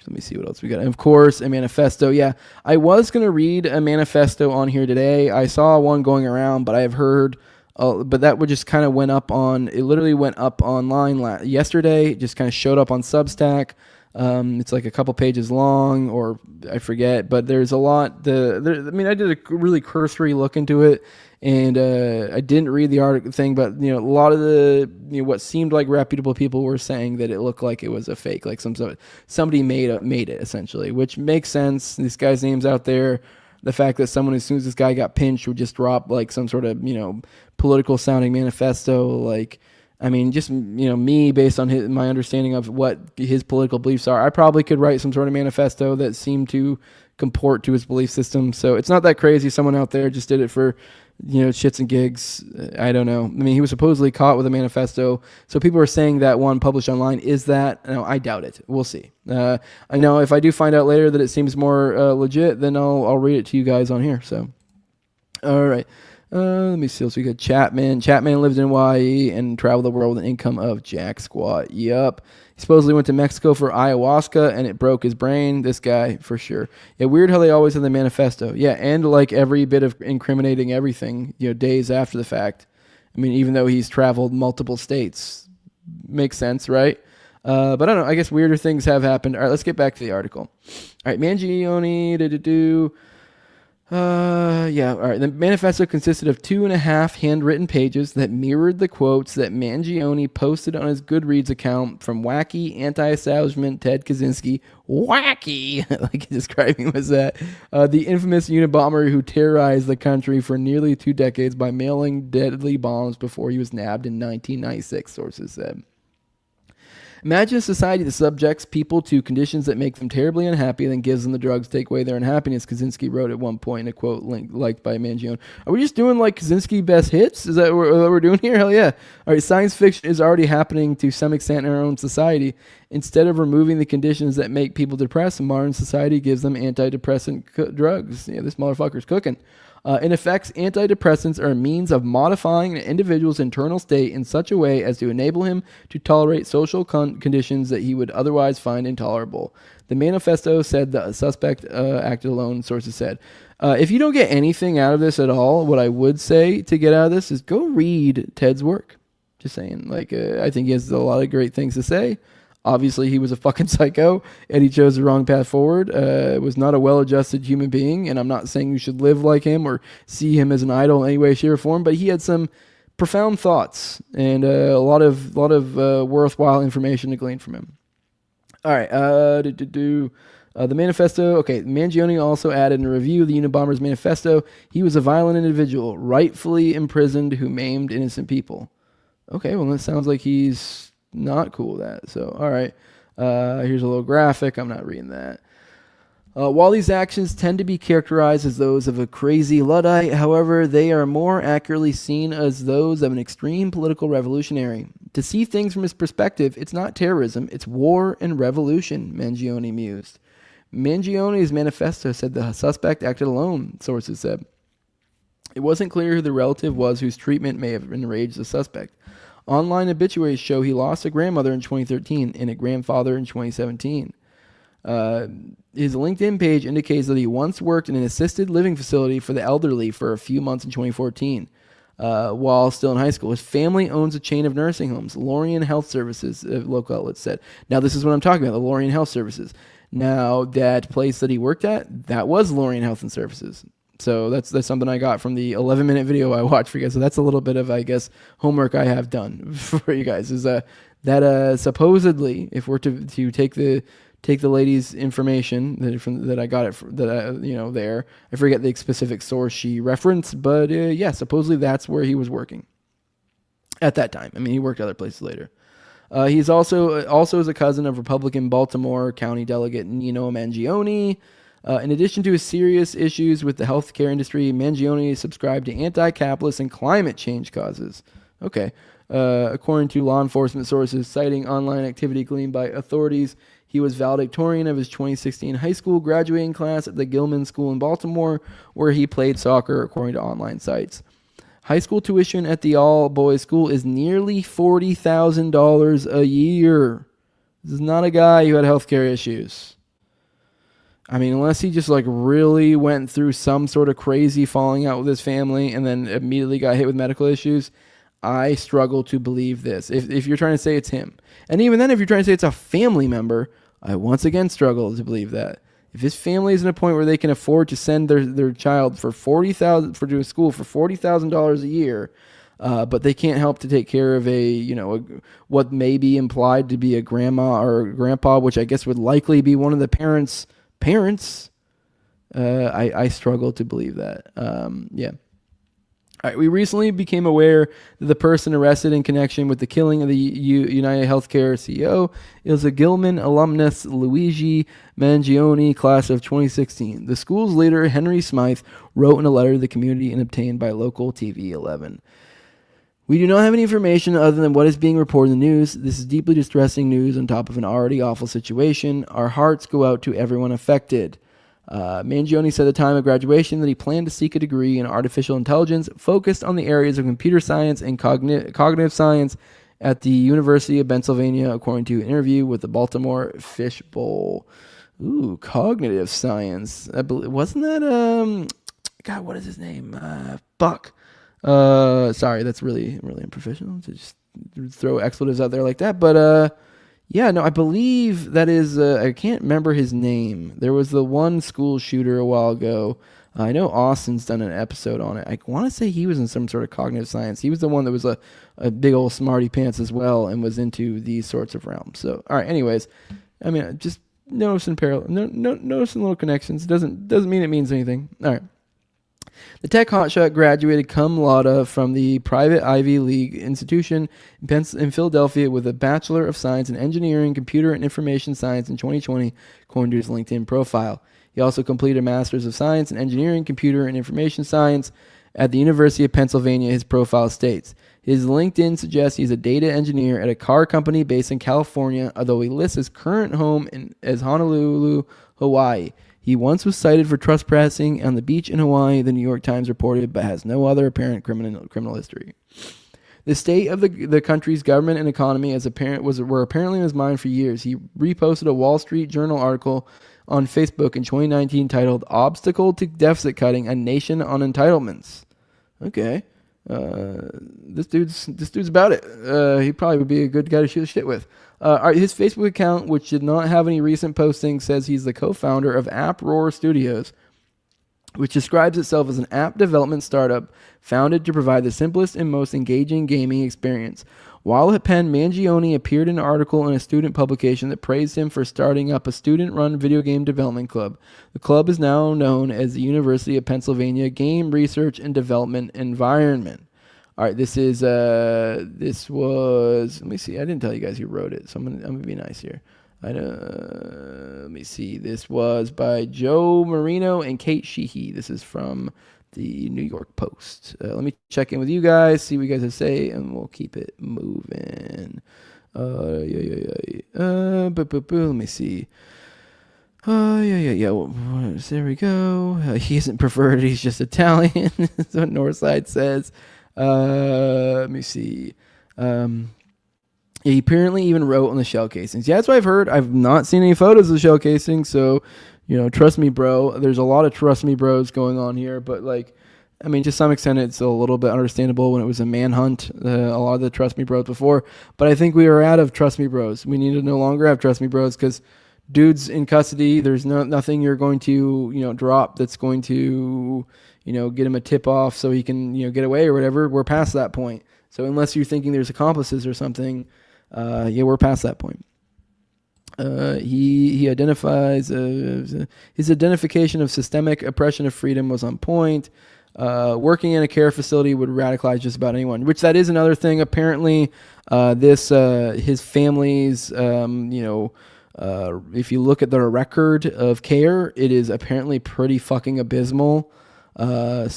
Let me see what else we got. And of course, a manifesto. Yeah, I was going to read a manifesto on here today. I saw one going around, but I've heard... but that would just kind of it literally went up online yesterday. It just kind of showed up on Substack. It's like a couple pages long, or I forget, but there's a lot. I did a really cursory look into it, and I didn't read the article thing, but a lot of the what seemed like reputable people were saying that it looked like it was a fake, like somebody made it essentially, which makes sense. This guy's name's out there. The fact that someone, as soon as this guy got pinched, would just drop like some sort of, political sounding manifesto. Like, I mean, just, me based on my understanding of what his political beliefs are, I probably could write some sort of manifesto that seemed to comport to his belief system. So it's not that crazy. Someone out there just did it for, shits and gigs. I don't know. I mean, he was supposedly caught with a manifesto. So people are saying that one published online is that. No, I doubt it. We'll see. I know if I do find out later that it seems more legit, then I'll read it to you guys on here. So, all right. Let me see. So we got Chapman. Chapman lived in Hawaii and traveled the world with an income of jack squat. Yup. He supposedly went to Mexico for ayahuasca and it broke his brain. This guy, for sure. Yeah, weird how they always have the manifesto. Yeah, and like every bit of incriminating everything, days after the fact. I mean, even though he's traveled multiple states. Makes sense, right? But I don't know. I guess weirder things have happened. All right, let's get back to the article. All right, Mangione, all right. The manifesto consisted of 2.5 handwritten pages that mirrored the quotes that Mangione posted on his Goodreads account from wacky anti-establishment Ted Kaczynski. Wacky, like describing him as that. The infamous Unabomber who terrorized the country for nearly 2 decades by mailing deadly bombs before he was nabbed in 1996, sources said. Imagine a society that subjects people to conditions that make them terribly unhappy and then gives them the drugs to take away their unhappiness, Kaczynski wrote at one point in a quote liked by Mangione. Are we just doing like Kaczynski best hits? Is that what we're doing here? Hell yeah. All right, science fiction is already happening to some extent in our own society. Instead of removing the conditions that make people depressed, modern society gives them antidepressant drugs. Yeah, this motherfucker's cooking. In effect, antidepressants are a means of modifying an individual's internal state in such a way as to enable him to tolerate social conditions that he would otherwise find intolerable. The manifesto said the suspect acted alone, sources said. If you don't get anything out of this at all, what I would say to get out of this is go read Ted's work. Just saying. I think he has a lot of great things to say. Obviously, he was a fucking psycho, and he chose the wrong path forward. Was not a well-adjusted human being, and I'm not saying you should live like him or see him as an idol in any way, shape, or form, but he had some profound thoughts and a lot of worthwhile information to glean from him. All right, the manifesto. Okay, Mangione also added in a review of the Unabomber's manifesto, he was a violent individual, rightfully imprisoned, who maimed innocent people. Okay, well, that sounds like he's not cool with that. So, all right. Here's a little graphic. I'm not reading that. While these actions tend to be characterized as those of a crazy Luddite, however, they are more accurately seen as those of an extreme political revolutionary. To see things from his perspective, it's not terrorism, it's war and revolution, Mangione mused. Mangione's manifesto said the suspect acted alone, sources said. It wasn't clear who the relative was whose treatment may have enraged the suspect. Online obituaries show he lost a grandmother in 2013 and a grandfather in 2017. His LinkedIn page indicates that he once worked in an assisted living facility for the elderly for a few months in 2014 while still in high school. His family owns a chain of nursing homes, Lorien Health Services, local outlets said. Now, this is what I'm talking about, the Lorien Health Services. Now, that place that he worked at, that was Lorien Health and Services. So that's something I got from the 11-minute video I watched for you guys. So that's a little bit of, I guess, homework I have done for you guys. Is that supposedly, if we're to take the lady's information that I got there, I forget the specific source she referenced, but yeah, supposedly that's where he was working at that time. I mean, he worked other places later. He's also is a cousin of Republican Baltimore County Delegate Nino Mangione. In addition to his serious issues with the healthcare industry, Mangione subscribed to anti-capitalist and climate change causes. Okay. According to law enforcement sources citing online activity gleaned by authorities, he was valedictorian of his 2016 high school graduating class at the Gilman School in Baltimore, where he played soccer, according to online sites. High school tuition at the all-boys school is nearly $40,000 a year. This is not a guy who had healthcare issues. I mean, unless he just like really went through some sort of crazy falling out with his family and then immediately got hit with medical issues, I struggle to believe this. If you're trying to say it's him. And even then, if you're trying to say it's a family member, I once again struggle to believe that. If his family is in a point where they can afford to send their child to a school for $40,000 a year, but they can't help to take care of what may be implied to be a grandma or a grandpa, which I guess would likely be one of the parents, I struggle to believe that. Yeah. All right, we recently became aware that the person arrested in connection with the killing of the United Healthcare CEO is a Gilman alumnus, Luigi Mangione, class of 2016. The school's leader, Henry Smythe, wrote in a letter to the community and obtained by local TV 11. We do not have any information other than what is being reported in the news. This is deeply distressing news on top of an already awful situation. Our hearts go out to everyone affected. Mangione said at the time of graduation that he planned to seek a degree in artificial intelligence focused on the areas of computer science and cognitive science at the University of Pennsylvania, according to an interview with the Baltimore Fishbowl. Ooh, cognitive science. Wasn't that, God, what is his name? Buck. Sorry, that's really, really unprofessional to just throw expletives out there like that. But, yeah, no, I believe that is, I can't remember his name. There was the one school shooter a while ago. I know Austin's done an episode on it. I want to say he was in some sort of cognitive science. He was the one that was a big old smarty pants as well and was into these sorts of realms. So, all right, anyways, I mean, just noticing noticing little connections. Doesn't mean it means anything. All right. The tech hotshot graduated cum laude from the private Ivy League institution in Philadelphia with a Bachelor of Science in Engineering, Computer and Information Science in 2020, according to his LinkedIn profile. He also completed a Master's of Science in Engineering, Computer and Information Science at the University of Pennsylvania, his profile states. His LinkedIn suggests he's a data engineer at a car company based in California, although he lists his current home as Honolulu, Hawaii. He once was cited for trespassing on the beach in Hawaii, the New York Times reported, but has no other apparent criminal history. The state of the country's government and economy were apparently in his mind for years. He reposted a Wall Street Journal article on Facebook in 2019 titled "Obstacle to Deficit Cutting: A Nation on Entitlements." Okay, this dude's about it. He probably would be a good guy to shoot the shit with. His Facebook account, which did not have any recent postings, says he's the co-founder of AppRoar Studios, which describes itself as an app development startup founded to provide the simplest and most engaging gaming experience. While at Penn, Mangione appeared in an article in a student publication that praised him for starting up a student-run video game development club. The club is now known as the University of Pennsylvania Game Research and Development Environment. All right, this was, let me see, I didn't tell you guys who wrote it, so I'm gonna be nice here. Let me see, this was by Joe Marino and Kate Sheehy. This is from the New York Post. Let me check in with you guys, see what you guys have to say, and we'll keep it moving. Let me see. There we go. He isn't preferred, he's just Italian. That's what Northside says. Let me see. He apparently even wrote on the shell casings. Yeah, that's what I've heard. I've not seen any photos of the shell casings, so, trust me, bro. There's a lot of trust me bros going on here, but to some extent it's a little bit understandable when it was a manhunt, a lot of the trust me bros before, but I think we are out of trust me bros. We need to no longer have trust me bros because dude's in custody. There's nothing you're going to, drop that's going to, get him a tip off so he can, get away or whatever. We're past that point. So unless you're thinking there's accomplices or something, we're past that point. He identifies his identification of systemic oppression of freedom was on point. Working in a care facility would radicalize just about anyone, which that is another thing. Apparently, his family's, if you look at their record of care, it is apparently pretty fucking abysmal. They're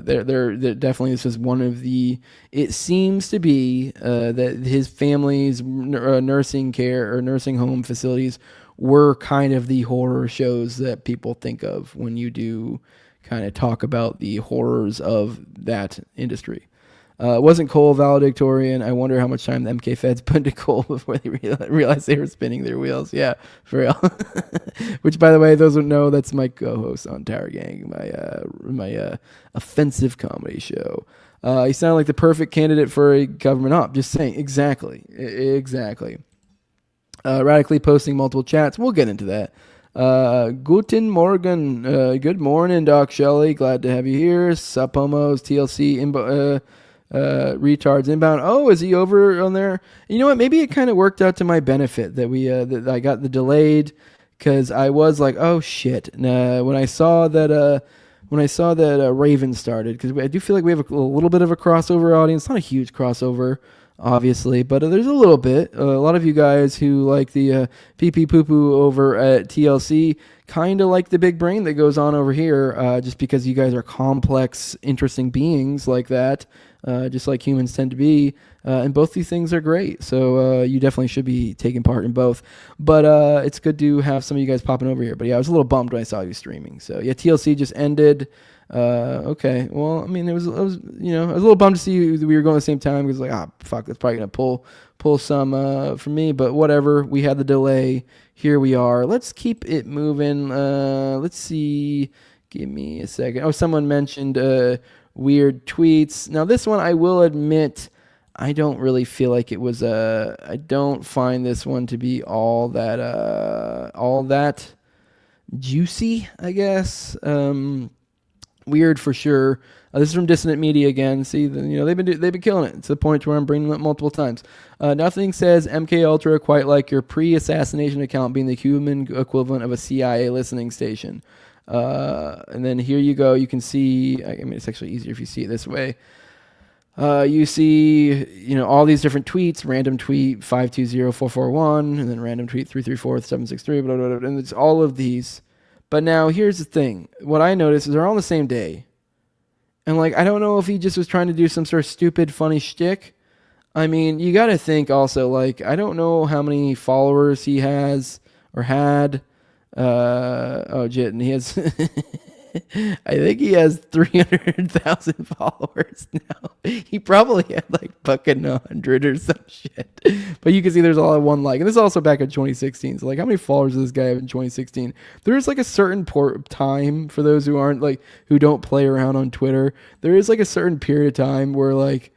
definitely, this is one of the, it seems to be that his family's nursing care or nursing home facilities were kind of the horror shows that people think of when you do kind of talk about the horrors of that industry. Wasn't Cole valedictorian? I wonder how much time the MK Feds put into Cole before they realized they were spinning their wheels. Yeah, for real. Which, by the way, those who know, that's my co-host on Tower Gang, my offensive comedy show. He sounded like the perfect candidate for a government op. Just saying. Exactly. Radically posting multiple chats. We'll get into that. Guten Morgen. Good morning, Doc Shelley. Glad to have you here. Sup, homos, TLC, retards inbound. Oh, is he over on there? You know what? Maybe it kind of worked out to my benefit that that I got the delayed, because I was like, oh shit. When I saw that Raven started, because I do feel like we have a little bit of a crossover audience. Not a huge crossover, obviously, but there's a little bit. A lot of you guys who like the pee-pee poo-poo over at TLC kind of like the big brain that goes on over here, just because you guys are complex, interesting beings like that, just like humans tend to be, and both these things are great, so you definitely should be taking part in both, but it's good to have some of you guys popping over here. But yeah, I was a little bummed when I saw you streaming. So yeah, TLC just ended. Okay, well, I mean, I was a little bummed to see we were going at the same time, because like, fuck, that's probably gonna pull some from me, but whatever. We had the delay. Here we are. Let's keep it moving. Let's see. Give me a second. Oh, someone mentioned weird tweets. Now, this one, I will admit, I don't really feel like it was I don't find this one to be all that juicy, I guess. Weird for sure. This is from Dissonant Media again. See, they've been killing it. It's the point where I'm bringing them up multiple times. Nothing says MK Ultra quite like your pre-assassination account being the human equivalent of a CIA listening station. And then here you go. You can see. I mean, it's actually easier if you see it this way. You see, all these different tweets. Random tweet 520-441, and then random tweet 334-763. Blah, blah, blah, and it's all of these. But now here's the thing. What I noticed is they're all on the same day. And like, I don't know if he just was trying to do some sort of stupid, funny shtick. I mean, you got to think also, like, I don't know how many followers he has or had. And he has, I think he has 300,000 followers now. He probably had like fucking 100 or some shit. But you can see there's all one like. And this is also back in 2016. So like, how many followers does this guy have in 2016? There's like a certain time for those who aren't like, who don't play around on Twitter. There is like a certain period of time where like,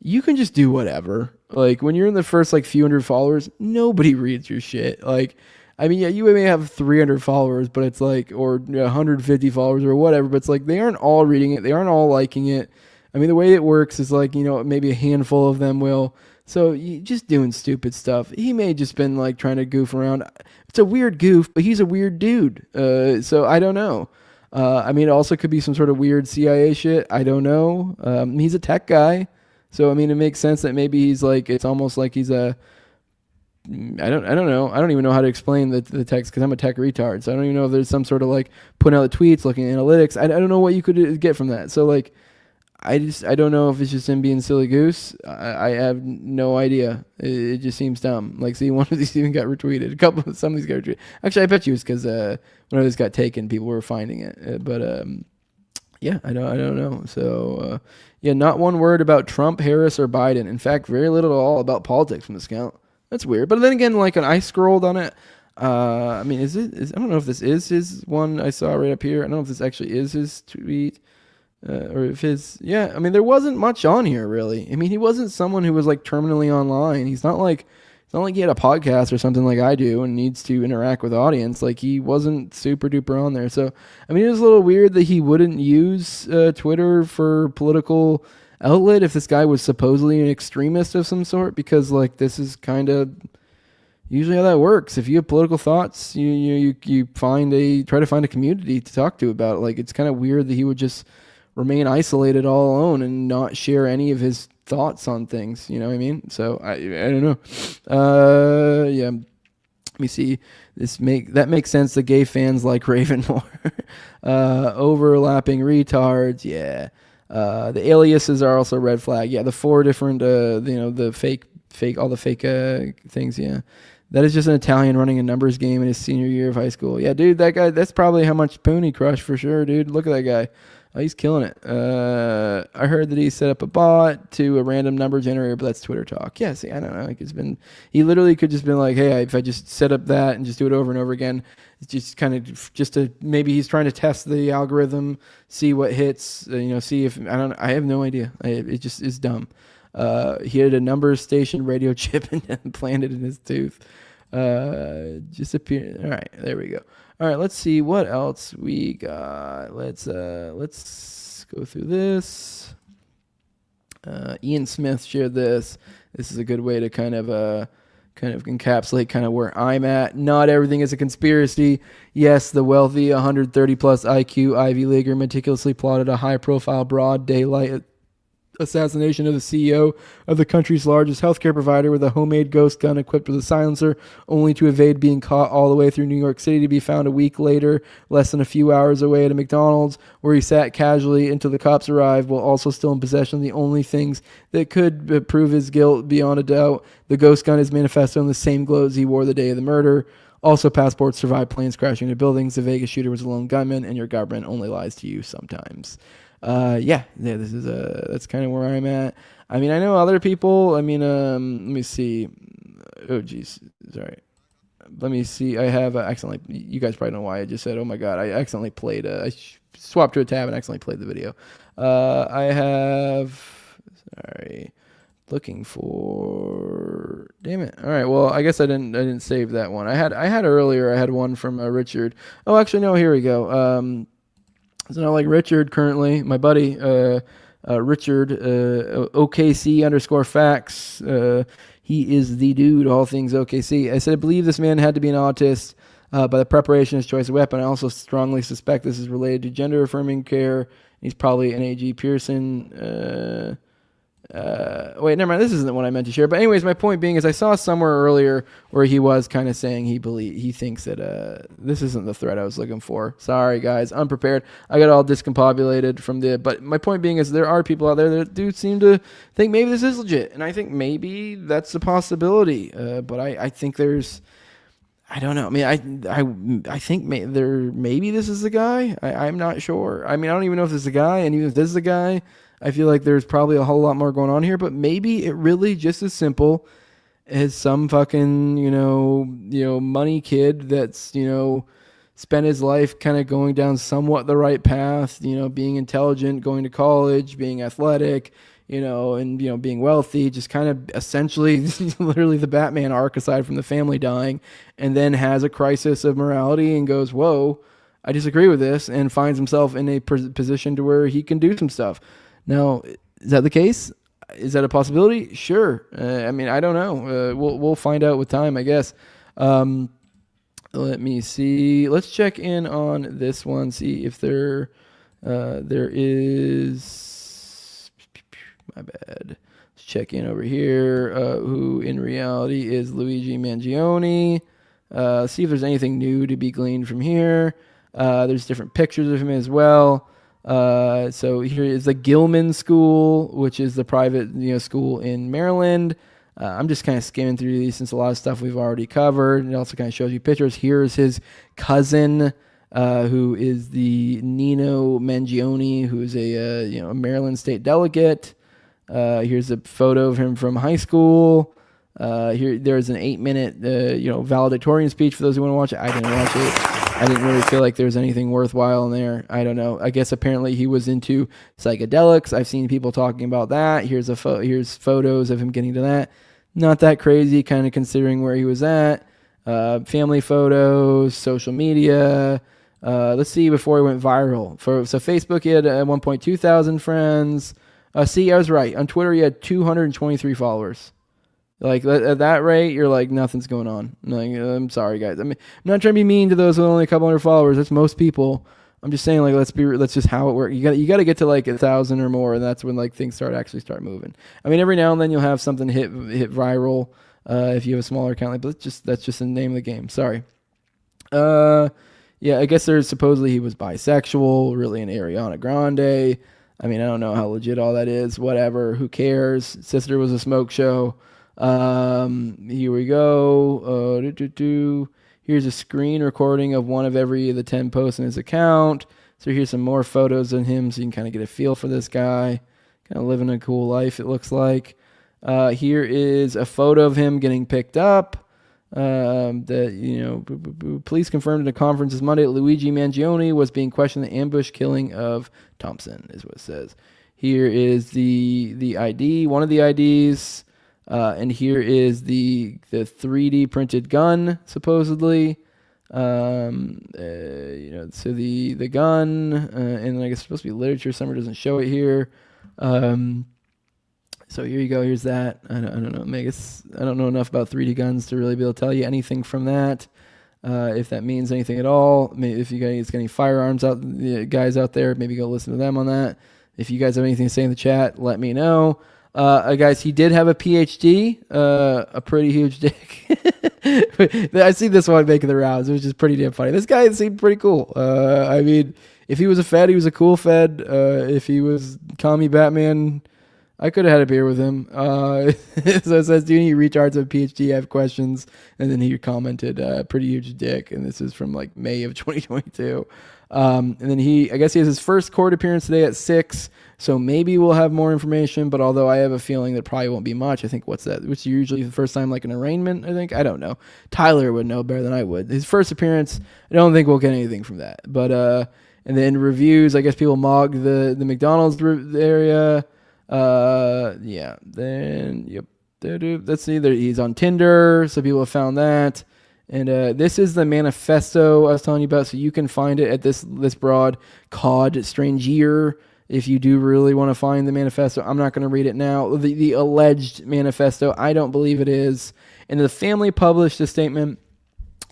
you can just do whatever. Like when you're in the first like few hundred followers, nobody reads your shit. Like, I mean, yeah, you may have 300 followers, but it's like, or 150 followers or whatever, but it's like, they aren't all reading it. They aren't all liking it. I mean, the way it works is like, maybe a handful of them will. So you just doing stupid stuff. He may just been like trying to goof around. It's a weird goof, but he's a weird dude. So I don't know. I mean, it also could be some sort of weird CIA shit. I don't know. He's a tech guy. So, I mean, it makes sense that maybe he's like, it's almost like he's a, I don't know. I don't even know how to explain the text, because I'm a tech retard. So I don't even know if there's some sort of like putting out the tweets, looking at analytics. I don't know what you could get from that. So like, I don't know if it's just him being silly goose. I have no idea. It just seems dumb. Like, see, one of these even got retweeted. Some of these got retweeted. Actually, I bet you it's because one of these got taken, people were finding it. But yeah, I don't know. So yeah, not one word about Trump, Harris, or Biden. In fact, very little at all about politics from this account. That's weird. But then again, like when I scrolled on it, I mean, I don't know if this is his one I saw right up here. I don't know if this actually is his tweet. Or if I mean, there wasn't much on here really. I mean, he wasn't someone who was like terminally online. It's not like he had a podcast or something like I do and needs to interact with the audience. Like, he wasn't super duper on there. So, I mean, it was a little weird that he wouldn't use Twitter for political outlet if this guy was supposedly an extremist of some sort, because like this is kind of usually how that works. If you have political thoughts, you try to find a community to talk to about it. Like, it's kind of weird that he would just remain isolated all alone and not share any of his thoughts on things. You know what I mean? So I don't know. Yeah. Let me see. That makes sense. The gay fans like Raven more. Overlapping retards. Yeah. The aliases are also red flag. Yeah. The 4 different, the fake, all the fake things. Yeah. That is just an Italian running a numbers game in his senior year of high school. Yeah, dude, that guy, that's probably how much Poon he crushed for sure, dude. Look at that guy. Oh, he's killing it. I heard that he set up a bot to a random number generator, but that's Twitter talk. Yeah, see, I don't know. Like, he literally could just been like, hey, if I just set up that and just do it over and over again, it's just kind of maybe he's trying to test the algorithm, see what hits, see if, I have no idea. It just is dumb. He had a numbers station radio chip and planted in his tooth. Just appear. All right, there we go. All right, let's see what else we got. Let's go through this. Ian Smith shared this. This is a good way to kind of encapsulate kind of where I'm at. Not everything is a conspiracy. Yes, the wealthy 130 plus IQ Ivy Leaguer meticulously plotted a high profile broad daylight assassination of the CEO of the country's largest healthcare provider with a homemade ghost gun equipped with a silencer, only to evade being caught all the way through New York City to be found a week later, less than a few hours away at a McDonald's, where he sat casually until the cops arrived, while also still in possession of the only things that could prove his guilt beyond a doubt. The ghost gun is manifested on the same clothes he wore the day of the murder. Also, passports survived planes crashing into buildings. The Vegas shooter was a lone gunman, and your government only lies to you sometimes. This is that's kind of where I'm at. I mean, I know other people. I mean, let me see. Oh, geez, sorry. Let me see. I have accidentally. You guys probably know why I just said, "Oh my God!" I accidentally played. I swapped to a tab and accidentally played the video. I have. Sorry, looking for. Damn it! All right. Well, I guess I didn't save that one. I had earlier. I had one from Richard. Oh, actually, no. Here we go. So now, like Richard currently, my buddy, Richard, OKC_facts. He is the dude, all things OKC. I said, I believe this man had to be an autist by the preparation of his choice of weapon. I also strongly suspect this is related to gender affirming care. He's probably an A.G. Pearson. Wait, never mind. This isn't the one I meant to share. But anyways, my point being is I saw somewhere earlier where he was kind of saying he thinks that this isn't the thread I was looking for. Sorry, guys. Unprepared. I got all discombobulated from but my point being is there are people out there that do seem to think maybe this is legit. And I think maybe that's a possibility. But I think there's... I don't know. I mean, I think maybe this is the guy. I'm not sure. I mean, I don't even know if this is a guy. And even if this is a guy... I feel like there's probably a whole lot more going on here, but maybe it really just as simple as some fucking, money kid that's, spent his life kind of going down somewhat the right path, being intelligent, going to college, being athletic, and, being wealthy, just kind of essentially literally the Batman arc aside from the family dying, and then has a crisis of morality and goes, whoa, I disagree with this, and finds himself in a position to where he can do some stuff. Now, is that the case? Is that a possibility? Sure. I mean, I don't know. We'll find out with time, I guess. Let me see. Let's check in on this one. See if there is. My bad. Let's check in over here. Who in reality is Luigi Mangione? See if there's anything new to be gleaned from here. There's different pictures of him as well. So here is the Gilman School, which is the private school in Maryland. I'm just kind of skimming through these since a lot of stuff we've already covered. It also kind of shows you pictures. Here's his cousin, who is the Nino Mangione, who is a Maryland state delegate. Here's a photo of him from high school. Here there's an 8-minute valedictorian speech for those who want to watch it. I didn't watch it. I didn't really feel like there was anything worthwhile in there. I don't know. I guess apparently he was into psychedelics. I've seen people talking about that. Here's photos of him getting to that. Not that crazy, kind of considering where he was at. Family photos, social media. Let's see before he went viral. So Facebook, he had 1.2 thousand friends. See, I was right. On Twitter, he had 223 followers. Like, at that rate, you're like, nothing's going on. Like, I'm sorry, guys. I mean, I'm not trying to be mean to those with only a couple hundred followers. That's most people. I'm just saying, like, let's just how it works. You got to get to like 1,000 or more, and that's when like things start moving. I mean, every now and then you'll have something hit viral if you have a smaller account. Like, but that's just the name of the game. Sorry. Yeah, I guess there's supposedly he was bisexual, really an Ariana Grande. I mean, I don't know how legit all that is. Whatever. Who cares? Sister was a smoke show. Here we go. Here's a screen recording of one of every of the 10 posts in his account. So here's some more photos of him so you can kind of get a feel for this guy. Kind of living a cool life, it looks like. Here is a photo of him getting picked up. Police confirmed in a conference this Monday that Luigi Mangione was being questioned in the ambush killing of Thompson, is what it says. Here is the ID, one of the IDs. And here is the 3D printed gun, supposedly. So the gun, and I guess it's supposed to be literature somewhere, doesn't show it here. So here you go. Here's that. I don't know. I guess I don't know enough about 3D guns to really be able to tell you anything from that. If that means anything at all. Maybe if you guys got any firearms guys out there, maybe go listen to them on that. If you guys have anything to say in the chat, let me know. Guys, he did have a PhD, a pretty huge dick. I see this one making the rounds. It was just pretty damn funny. This guy seemed pretty cool. I mean, if he was a Fed, he was a cool Fed. If he was Commie Batman, I could have had a beer with him. So it says, do you need retards of PhD? I have questions. And then he commented, pretty huge dick. And this is from like May of 2022. And then I guess he has his first court appearance today at 6. So maybe we'll have more information, but although I have a feeling that probably won't be much. I think what's that? Which is usually the first time like an arraignment, I think. I don't know. Tyler would know better than I would. His first appearance, I don't think we'll get anything from that. But and then reviews, I guess people mogged the McDonald's area. Yeah. Then yep. Let's see. He's on Tinder, so people have found that. And this is the manifesto I was telling you about, so you can find it at this broad COD Strangier. If you do really want to find the manifesto, I'm not going to read it now. The alleged manifesto, I don't believe it is. And the family published a statement.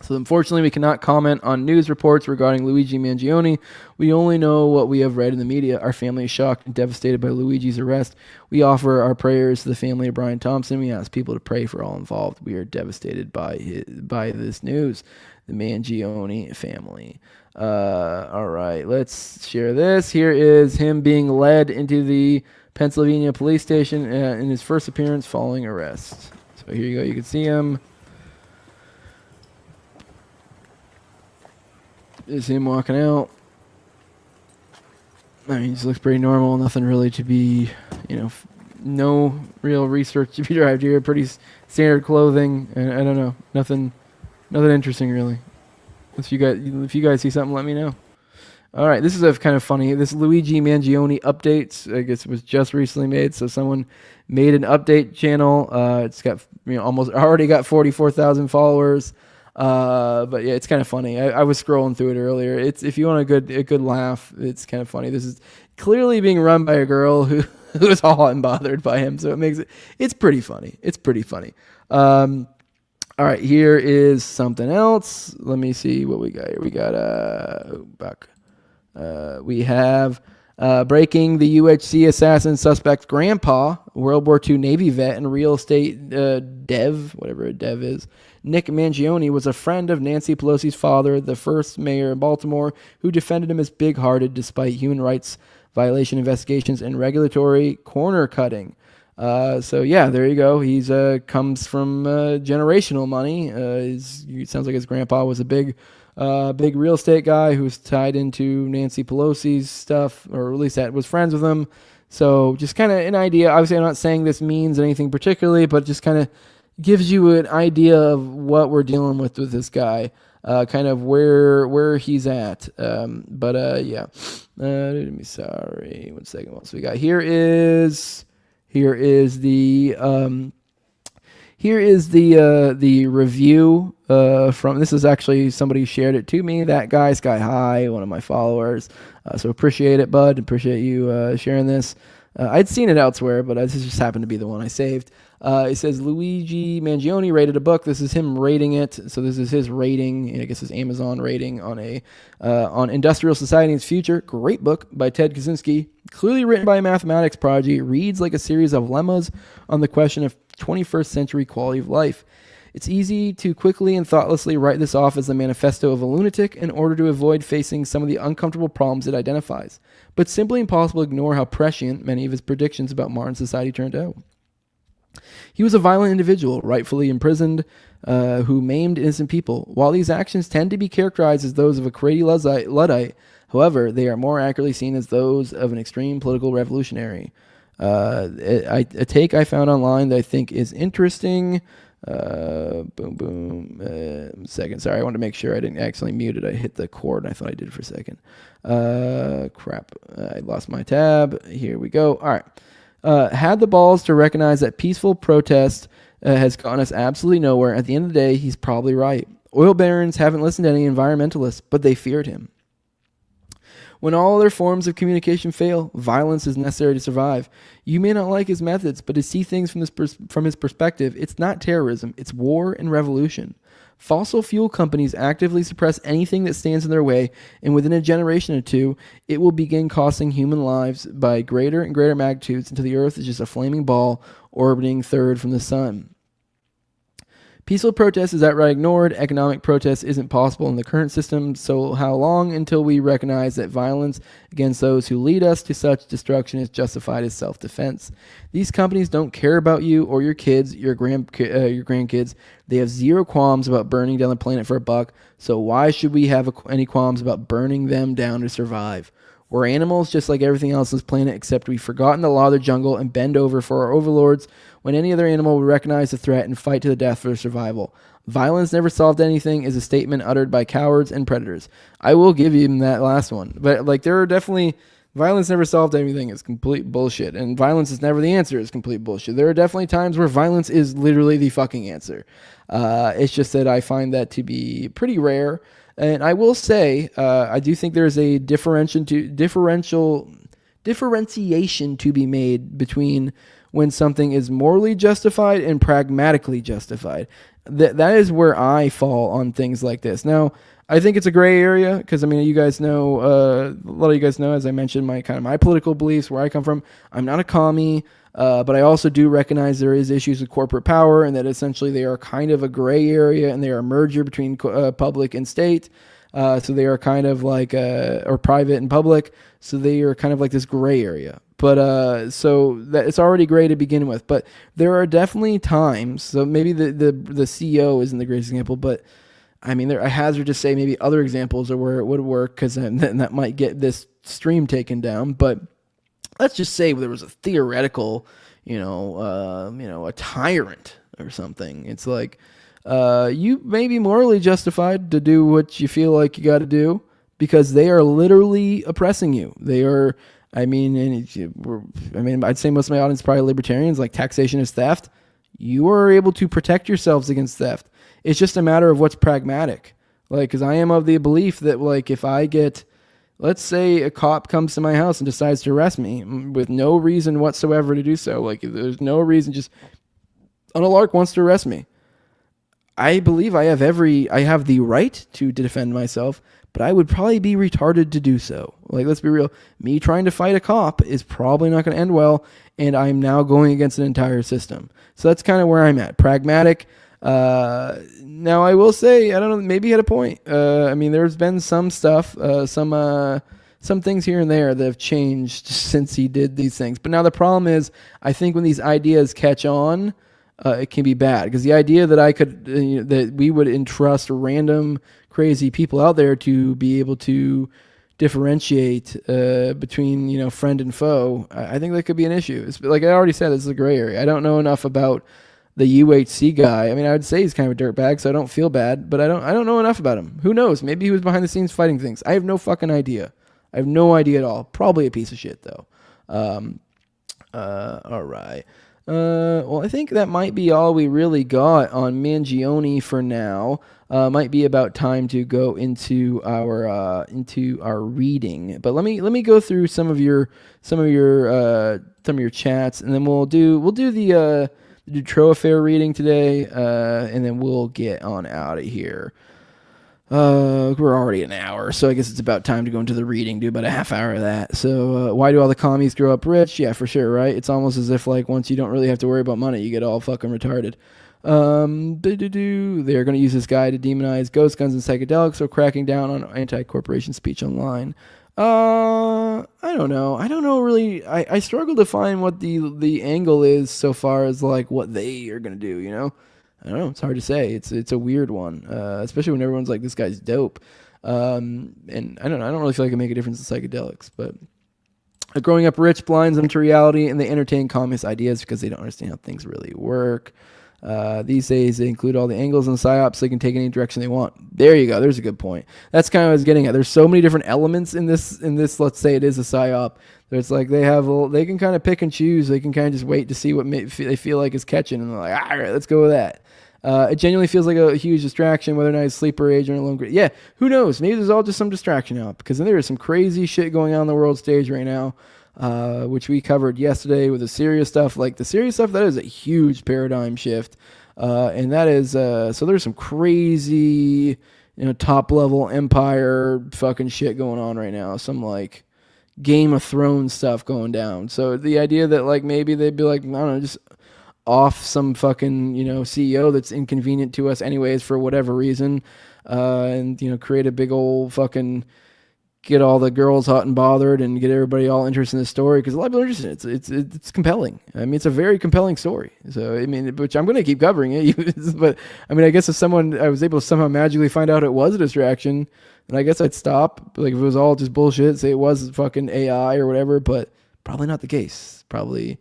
So unfortunately, we cannot comment on news reports regarding Luigi Mangione. We only know what we have read in the media. Our family is shocked and devastated by Luigi's arrest. We offer our prayers to the family of Brian Thompson. We ask people to pray for all involved. We are devastated by this news. The Mangione family. All right, let's share this. Here is him being led into the Pennsylvania police station in his first appearance following arrest. So here you go. You can see him. Is him walking out. I mean, he just looks pretty normal. Nothing really to be, no real research to be derived here. Pretty standard clothing. And I don't know. Nothing interesting really. If you guys see something, let me know. All right, this is a kind of funny. This Luigi Mangione updates, I guess, was just recently made. So someone made an update channel. It's got already got 44,000 followers. But yeah, it's kind of funny. I was scrolling through it earlier. If you want a good laugh, it's kind of funny. This is clearly being run by a girl who is all hot and bothered by him. So it's pretty funny. It's pretty funny. All right, here is something else. Let me see what we got here. We got we have breaking the UHC assassin suspect's grandpa, World War II Navy vet and real estate dev, whatever a dev is. Nick Mangione was a friend of Nancy Pelosi's father, the first mayor of Baltimore, who defended him as big-hearted despite human rights violation investigations and regulatory corner cutting. So yeah, there you go. He's comes from generational money. It sounds like his grandpa was a big real estate guy who was tied into Nancy Pelosi's stuff, or at least that was friends with him. So just kind of an idea. Obviously, I'm not saying this means anything particularly, but just kind of gives you an idea of what we're dealing with this guy, kind of where he's at. Yeah. Sorry, 1 second. What else we got? Here is the review from, this is actually somebody shared it to me. That guy, Sky High, one of my followers. So appreciate it, bud. Appreciate you sharing this. I'd seen it elsewhere, but this just happened to be the one I saved. It says Luigi Mangione rated a book. This is him rating it. So this is his rating, I guess his Amazon rating on Industrial Society and Its Future. Great book by Ted Kaczynski. Clearly written by a mathematics prodigy. Reads like a series of lemmas on the question of 21st century quality of life. It's easy to quickly and thoughtlessly write this off as the manifesto of a lunatic in order to avoid facing some of the uncomfortable problems it identifies, but simply impossible to ignore how prescient many of his predictions about modern society turned out. He was a violent individual, rightfully imprisoned, who maimed innocent people. While these actions tend to be characterized as those of a crazy Luddite, however, they are more accurately seen as those of an extreme political revolutionary. A take I found online that I think is interesting. Second. Sorry, I wanted to make sure I didn't accidentally mute it. I hit the cord and I thought I did for a second. Crap. I lost my tab. Here we go. All right. Had the balls to recognize that peaceful protest has gotten us absolutely nowhere. At the end of the day, he's probably right. Oil barons haven't listened to any environmentalists, but they feared him. When all other forms of communication fail, violence is necessary to survive. You may not like his methods, but to see things from his perspective, it's not terrorism, it's war and revolution. Fossil fuel companies actively suppress anything that stands in their way, and within a generation or two, it will begin costing human lives by greater and greater magnitudes until the Earth is just a flaming ball orbiting third from the sun. Peaceful protest is outright ignored. Economic protest isn't possible in the current system, so how long until we recognize that violence against those who lead us to such destruction is justified as self-defense? These companies don't care about you or your kids, your grandkids. They have zero qualms about burning down the planet for a buck, so why should we have any qualms about burning them down to survive? We're animals just like everything else on this planet, except we've forgotten the law of the jungle and bend over for our overlords when any other animal would recognize the threat and fight to the death for their survival. Violence never solved anything is a statement uttered by cowards and predators. I will give you that last one. But there are definitely... Violence never solved anything is complete bullshit. And violence is never the answer is complete bullshit. There are definitely times where violence is literally the fucking answer. It's just that I find that to be pretty rare. And I will say, I do think there's a differentiation to be made between when something is morally justified and pragmatically justified. That is where I fall on things like this. Now, I think it's a gray area because, you guys know, a lot of you guys know, as I mentioned, my political beliefs, where I come from. I'm not a commie, but I also do recognize there is issues with corporate power and that essentially they are kind of a gray area and they are a merger between public and state. So they are kind of like, or private and public. So they are kind of like this gray area. But so that it's already gray to begin with. But there are definitely times. So maybe the CEO isn't the greatest example, but I hazard to say maybe other examples are where it would work because that might get this stream taken down. But let's just say there was a theoretical, a tyrant or something. It's like you may be morally justified to do what you feel like you got to do because they are literally oppressing you. They are. I'd say most of my audience is probably libertarians. Like taxation is theft. You are able to protect yourselves against theft. It's just a matter of what's pragmatic. Because I am of the belief that, if I get, let's say a cop comes to my house and decides to arrest me with no reason whatsoever to do so. There's no reason, just on a lark wants to arrest me. I believe I have the right to defend myself, but I would probably be retarded to do so. Let's be real. Me trying to fight a cop is probably not going to end well, and I'm now going against an entire system. So that's kind of where I'm at. Pragmatic. Now I will say, I don't know, maybe he had a point. There's been some stuff, some things here and there that have changed since he did these things. But now the problem is, I think when these ideas catch on, it can be bad. Because the idea that I could, that we would entrust random crazy people out there to be able to differentiate between, friend and foe, I think that could be an issue. It's like I already said, this is a gray area. I don't know enough about the UHC guy. I would say he's kind of a dirtbag, so I don't feel bad, but I don't know enough about him. Who knows? Maybe he was behind the scenes fighting things. I have no fucking idea. I have no idea at all. Probably a piece of shit, though. All right. Well, I think that might be all we really got on Mangione for now. Might be about time to go into our reading. But let me go through some of your chats, and then we'll do the Dutroux affair reading today, and then we'll get on out of here. We're already an hour, so I guess it's about time to go into the reading, do about a half hour of that. So, why do all the commies grow up rich? Yeah, for sure, right? It's almost as if, like, once you don't really have to worry about money, you get all fucking retarded. They're going to use this guy to demonize ghost guns and psychedelics, so cracking down on anti-corporation speech online. I don't know. I don't know really. I struggle to find what the angle is so far as, like, what they are going to do, you know? I don't know. It's hard to say. It's a weird one, especially when everyone's like, "This guy's dope," and I don't know. I don't really feel like it make a difference in psychedelics, but growing up rich blinds them to reality, and they entertain communist ideas because they don't understand how things really work. These days, they include all the angles and psyops, so they can take any direction they want. There you go. There's a good point. That's kind of what I was getting at. There's so many different elements in this. Let's say it is a psyop. It's like they can kind of pick and choose. They can kind of just wait to see what they feel like is catching, and they're like, all right, let's go with that. It genuinely feels like a huge distraction, whether or not it's sleeper age or a lone. Yeah, who knows? Maybe there's all just some distraction out, because there is some crazy shit going on the world stage right now, which we covered yesterday with the serious stuff. Like the serious stuff, that is a huge paradigm shift, and that is so there's some crazy, top level empire fucking shit going on right now. Some like Game of Thrones stuff going down. So the idea that like maybe they'd be like, I don't know, just off some fucking, CEO that's inconvenient to us anyways for whatever reason, and, create a big old fucking, get all the girls hot and bothered and get everybody all interested in the story, because a lot of people are interested. It's compelling. I mean, it's a very compelling story. So, I mean, which I'm going to keep covering it, but I mean, I guess if I was able to somehow magically find out it was a distraction, then I guess I'd stop. Like if it was all just bullshit, say it was fucking AI or whatever, but probably not the case. Probably.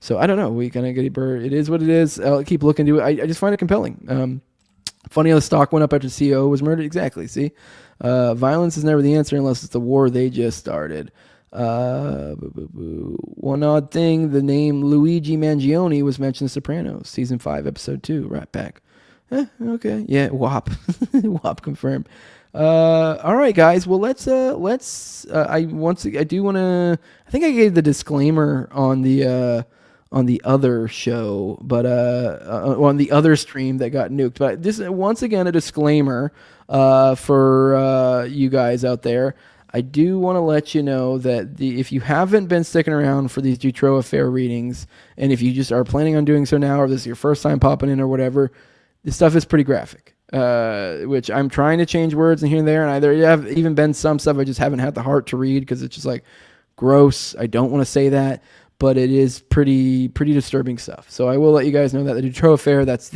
So I don't know. We kind of get it is what it is. I'll keep looking into it. I just find it compelling. Funny how the stock went up after CEO was murdered. Exactly. See, violence is never the answer unless it's the war they just started. One odd thing: the name Luigi Mangione was mentioned in Sopranos, season 5, episode 2. Right back. Okay. Yeah. WAP. WAP confirmed. All right, guys. Well, let's. I do want to. I think I gave the disclaimer on the other show, but on the other stream that got nuked. But this once again a disclaimer for you guys out there. I do want to let you know that if you haven't been sticking around for these Dutroux affair readings, and if you just are planning on doing so now, or this is your first time popping in or whatever, this stuff is pretty graphic. Which I'm trying to change words and here and there, and there have even been some stuff I just haven't had the heart to read because it's just like gross. I don't want to say that, but it is pretty disturbing stuff. So I will let you guys know that the Dutroux affair, that's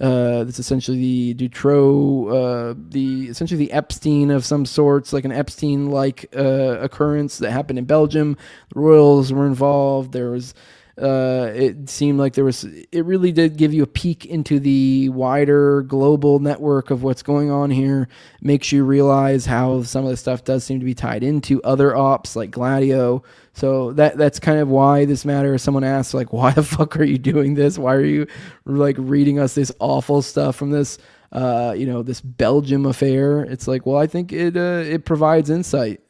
essentially the Dutroux, essentially the Epstein of some sorts, like an Epstein-like occurrence that happened in Belgium. The royals were involved. There was. It seemed like it really did give you a peek into the wider global network of what's going on here. Makes you realize how some of the stuff does seem to be tied into other ops like Gladio. So that's kind of why this matters. Someone asked, like, why the fuck are you doing this? Why are you like reading us this awful stuff from this, this Belgium affair? It's like, well, I think it provides insight,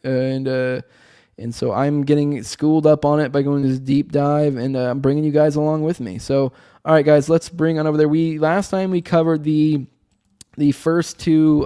and so I'm getting schooled up on it by going this deep dive, and I'm bringing you guys along with me. So, all right, guys, let's bring on over there. Last time we covered the first two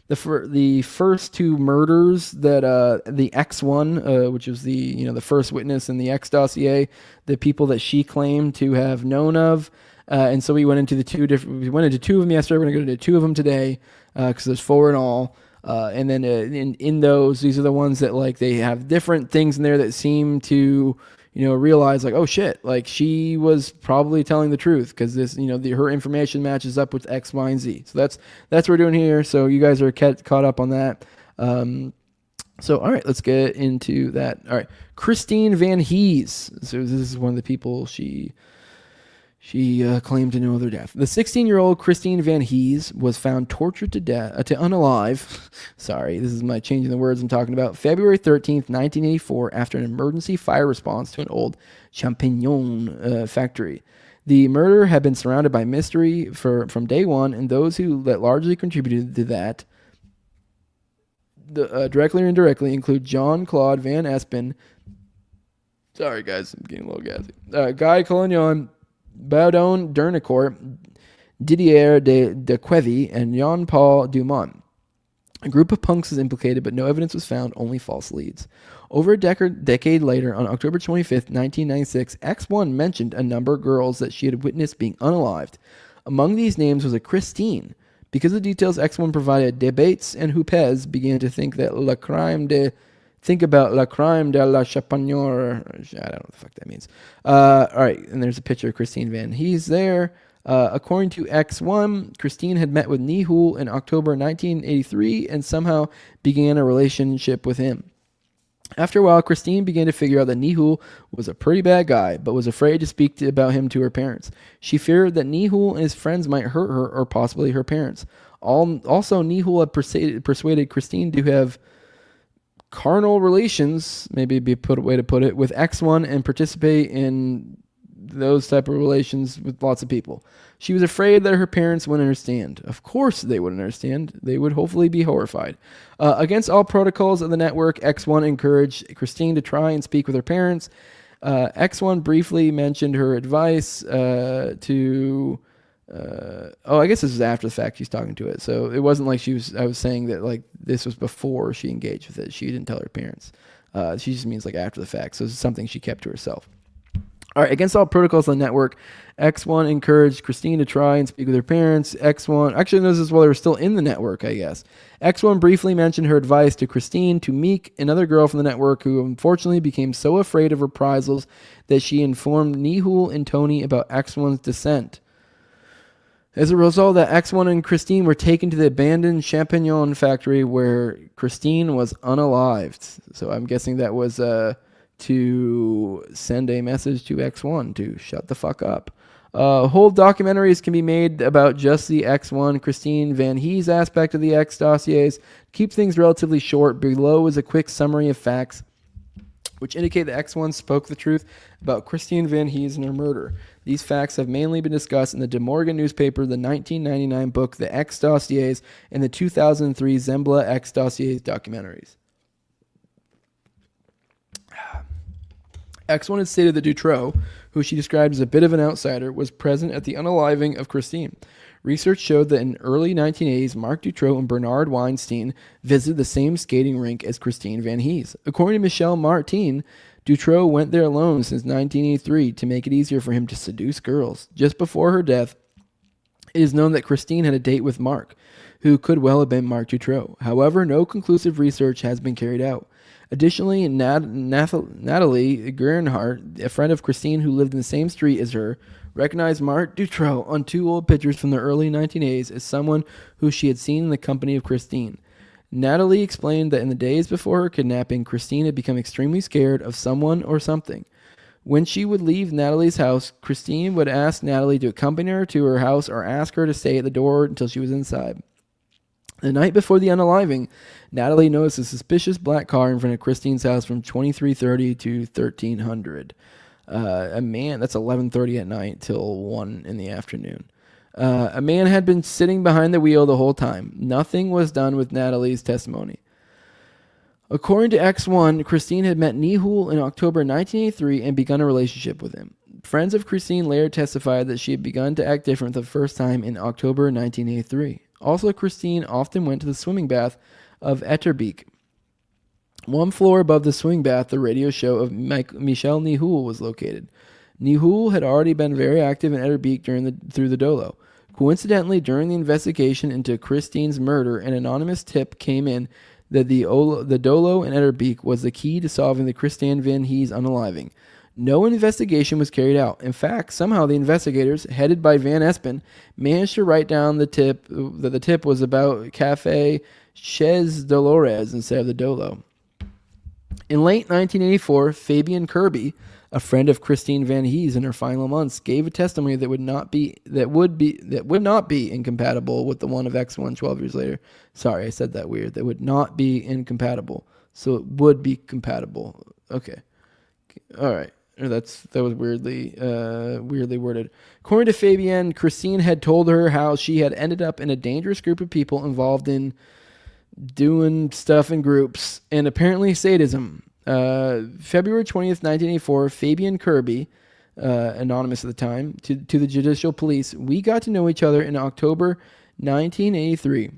the first two murders that the X one, which was the first witness in the X dossier, the people that she claimed to have known of, and so we went into two of them yesterday. We're gonna go into 2 of them today because there's 4 in all. And then in those, these are the ones that like they have different things in there that seem to realize like, oh shit, like she was probably telling the truth because this her information matches up with X, Y, and Z. So that's what we're doing here. So you guys are caught up on that. So all right, let's get into that. All right, Christine Van Hees. So this is one of the people she She claimed to know their death. The 16-year-old Christine Van Hees was found tortured to death, to unalive. Sorry, this is my changing the words I'm talking about. February 13th, 1984, after an emergency fire response to an old champignon factory. The murder had been surrounded by mystery from day one, and those that largely contributed to that, directly or indirectly, include John Claude Van Espen. Sorry, guys, I'm getting a little gassy. Guy Collignon, Baudon Dernicourt, Didier de Quevy, and Jean-Paul Dumont. A group of punks is implicated, but no evidence was found, only false leads. Over a decade later, on October 25th, 1996, X1 mentioned a number of girls that she had witnessed being unalived. Among these names was a Christine. Because of the details X1 provided, Debates and Hupez began to think about la crime de la Champagnole. I don't know what the fuck that means. All right, and there's a picture of Christine Van Hees there. According to X1, Christine had met with Nihul in October 1983 and somehow began a relationship with him. After a while, Christine began to figure out that Nihul was a pretty bad guy, but was afraid to speak about him to her parents. She feared that Nihul and his friends might hurt her or possibly her parents. Also, Nihul had persuaded Christine to have carnal relations, maybe be a way to put it, with X1 and participate in those type of relations with lots of people. She was afraid that her parents wouldn't understand. Of course they wouldn't understand. They would hopefully be horrified. Against all protocols of the network, X1 encouraged Christine to try and speak with her parents. X1 briefly mentioned her advice to... I guess this is after the fact she's talking to it. So it wasn't like I was saying that like this was before she engaged with it. She didn't tell her parents. She just means like after the fact. So it's something she kept to herself. All right, against all protocols on the network, X1 encouraged Christine to try and speak with her parents. X1, actually, this is while they were still in the network, I guess. X1 briefly mentioned her advice to Christine, to Meek, another girl from the network who unfortunately became so afraid of reprisals that she informed Nihul and Tony about X1's descent. As a result, that X1 and Christine were taken to the abandoned champignon factory where Christine was unalived. So I'm guessing that was to send a message to X1 to shut the fuck up. Whole documentaries can be made about just the X1 Christine Van Hees aspect of the X dossiers. Keep things relatively short. Below is a quick summary of facts which indicate that X1 spoke the truth about Christine Van Hees and her murder. These facts have mainly been discussed in the De Morgan newspaper, the 1999 book The X Dossiers, and the 2003 Zembla X Dossiers documentaries. X1 had stated that Dutroux, who she described as a bit of an outsider, was present at the unaliving of Christine. Research showed that in early 1980s, Mark Dutroux and Bernard Weinstein visited the same skating rink as Christine Van Hees. According to Michelle Martin, Dutroux went there alone since 1983 to make it easier for him to seduce girls. Just before her death, it is known that Christine had a date with Mark, who could well have been Mark Dutroux. However, no conclusive research has been carried out. Additionally, Natalie Gernhardt, a friend of Christine who lived in the same street as her, recognized Mark Dutroux on two old pictures from the early 1980s as someone who she had seen in the company of Christine. Natalie explained that in the days before her kidnapping, Christine had become extremely scared of someone or something. When she would leave Natalie's house, Christine would ask Natalie to accompany her to her house or ask her to stay at the door until she was inside. The night before the unaliving, Natalie noticed a suspicious black car in front of Christine's house from 2330 to 1300. A man, that's 11:30 at night till 1 in the afternoon. A man had been sitting behind the wheel the whole time. Nothing was done with Natalie's testimony. According to X1, Christine had met Nihul in October 1983 and begun a relationship with him. Friends of Christine later testified that she had begun to act different the first time in October 1983. Also, Christine often went to the swimming bath of Etterbeek. One floor above the swimming bath, the radio show of Michel Nihul was located. Nihul had already been very active in Etterbeek through the Dolo. Coincidentally, during the investigation into Christine's murder, an anonymous tip came in that the Dolo in Etterbeek was the key to solving the Christine Van Hees unaliving. No investigation was carried out. In fact, somehow the investigators, headed by Van Espen, managed to write down that the tip was about Cafe Chez Dolores instead of the Dolo. In late 1984, Fabian Kirby, a friend of Christine Van Hees in her final months, gave a testimony that would not be incompatible with the one of X1 12 years later. Sorry, I said that weird. That would not be incompatible. So it would be compatible. Okay. All right. That was weirdly worded. According to Fabienne, Christine had told her how she had ended up in a dangerous group of people involved in doing stuff in groups and apparently sadism. February 20th, 1984, Fabian Kirby, anonymous at the time, to the judicial police, we got to know each other in October 1983.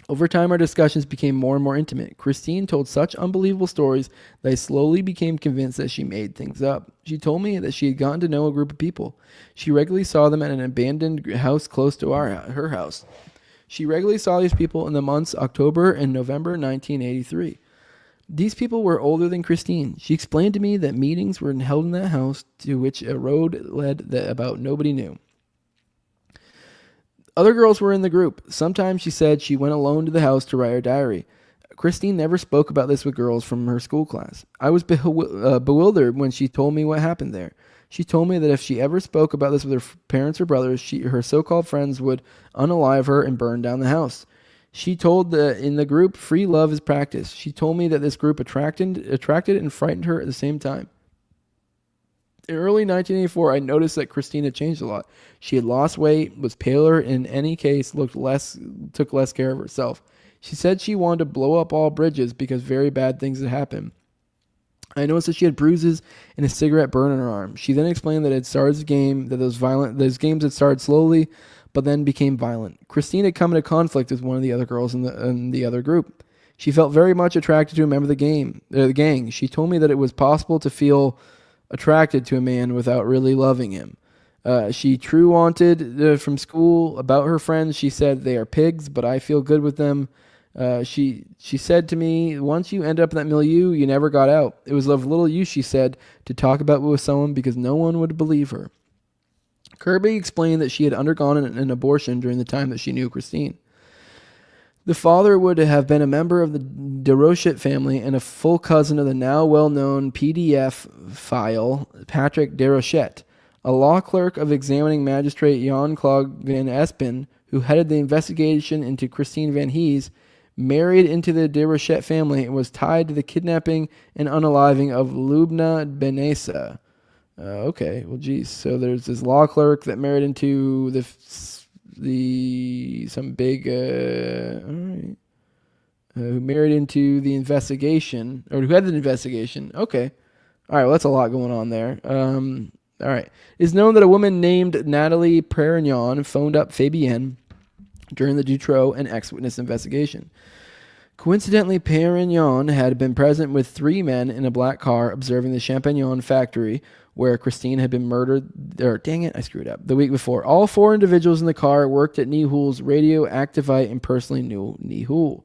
Over time, our discussions became more and more intimate. Christine told such unbelievable stories that I slowly became convinced that she made things up. She told me that she had gotten to know a group of people. She regularly saw them at an abandoned house close to her house. She regularly saw these people in the months October and November 1983. These people were older than Christine. She explained to me that meetings were held in that house to which a road led that about nobody knew. Other girls were in the group. Sometimes she said she went alone to the house to write her diary. Christine never spoke about this with girls from her school class. I was bewildered when she told me what happened there. She told me that if she ever spoke about this with her parents or brothers, her so-called friends would unalive her and burn down the house. She told in the group, free love is practiced. She told me that this group attracted and frightened her at the same time. In early 1984, I noticed that Christine had changed a lot. She had lost weight, was paler, and in any case took less care of herself. She said she wanted to blow up all bridges because very bad things had happened. I noticed that she had bruises and a cigarette burn on her arm. She then explained that it started as a game, that those games had started slowly, but then became violent. Christine had come into conflict with one of the other girls in the other group. She felt very much attracted to a member of the gang. She told me that it was possible to feel attracted to a man without really loving him. She true wanted from school. About her friends, she said, they are pigs, but I feel good with them. She said to me, once you end up in that milieu, you never got out. It was of little use, she said, to talk about it with someone because no one would believe her. Kirby explained that she had undergone an abortion during the time that she knew Christine. The father would have been a member of the Dutroux family and a full cousin of the now well-known PDF file, Patrick Desrochette, a law clerk of examining magistrate Jan-Claude Van Espen, who headed the investigation into Christine Van Hees, married into the Desrochette family and was tied to the kidnapping and unaliving of Lubna Benessa. Okay, well, geez. So there's this law clerk that married into who married into the investigation, or who had the investigation. Okay. All right, well, that's a lot going on there. All right. It is known that a woman named Natalie Perignon phoned up Fabienne during the Dutroux and ex-witness investigation. Coincidentally, Perignon had been present with 3 men in a black car observing the Champagnon factory where Christine had been murdered, the week before. All 4 individuals in the car worked at Nihul's Radio Activite and personally knew Nihul.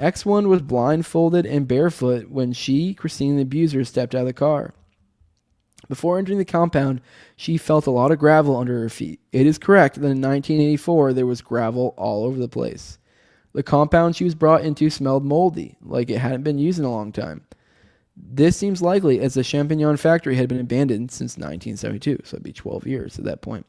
X1 was blindfolded and barefoot when she, Christine, and the abuser stepped out of the car. Before entering the compound, she felt a lot of gravel under her feet. It is correct that in 1984 there was gravel all over the place. The compound she was brought into smelled moldy, like it hadn't been used in a long time. This seems likely as the Champagnon factory had been abandoned since 1972, so it'd be 12 years at that point.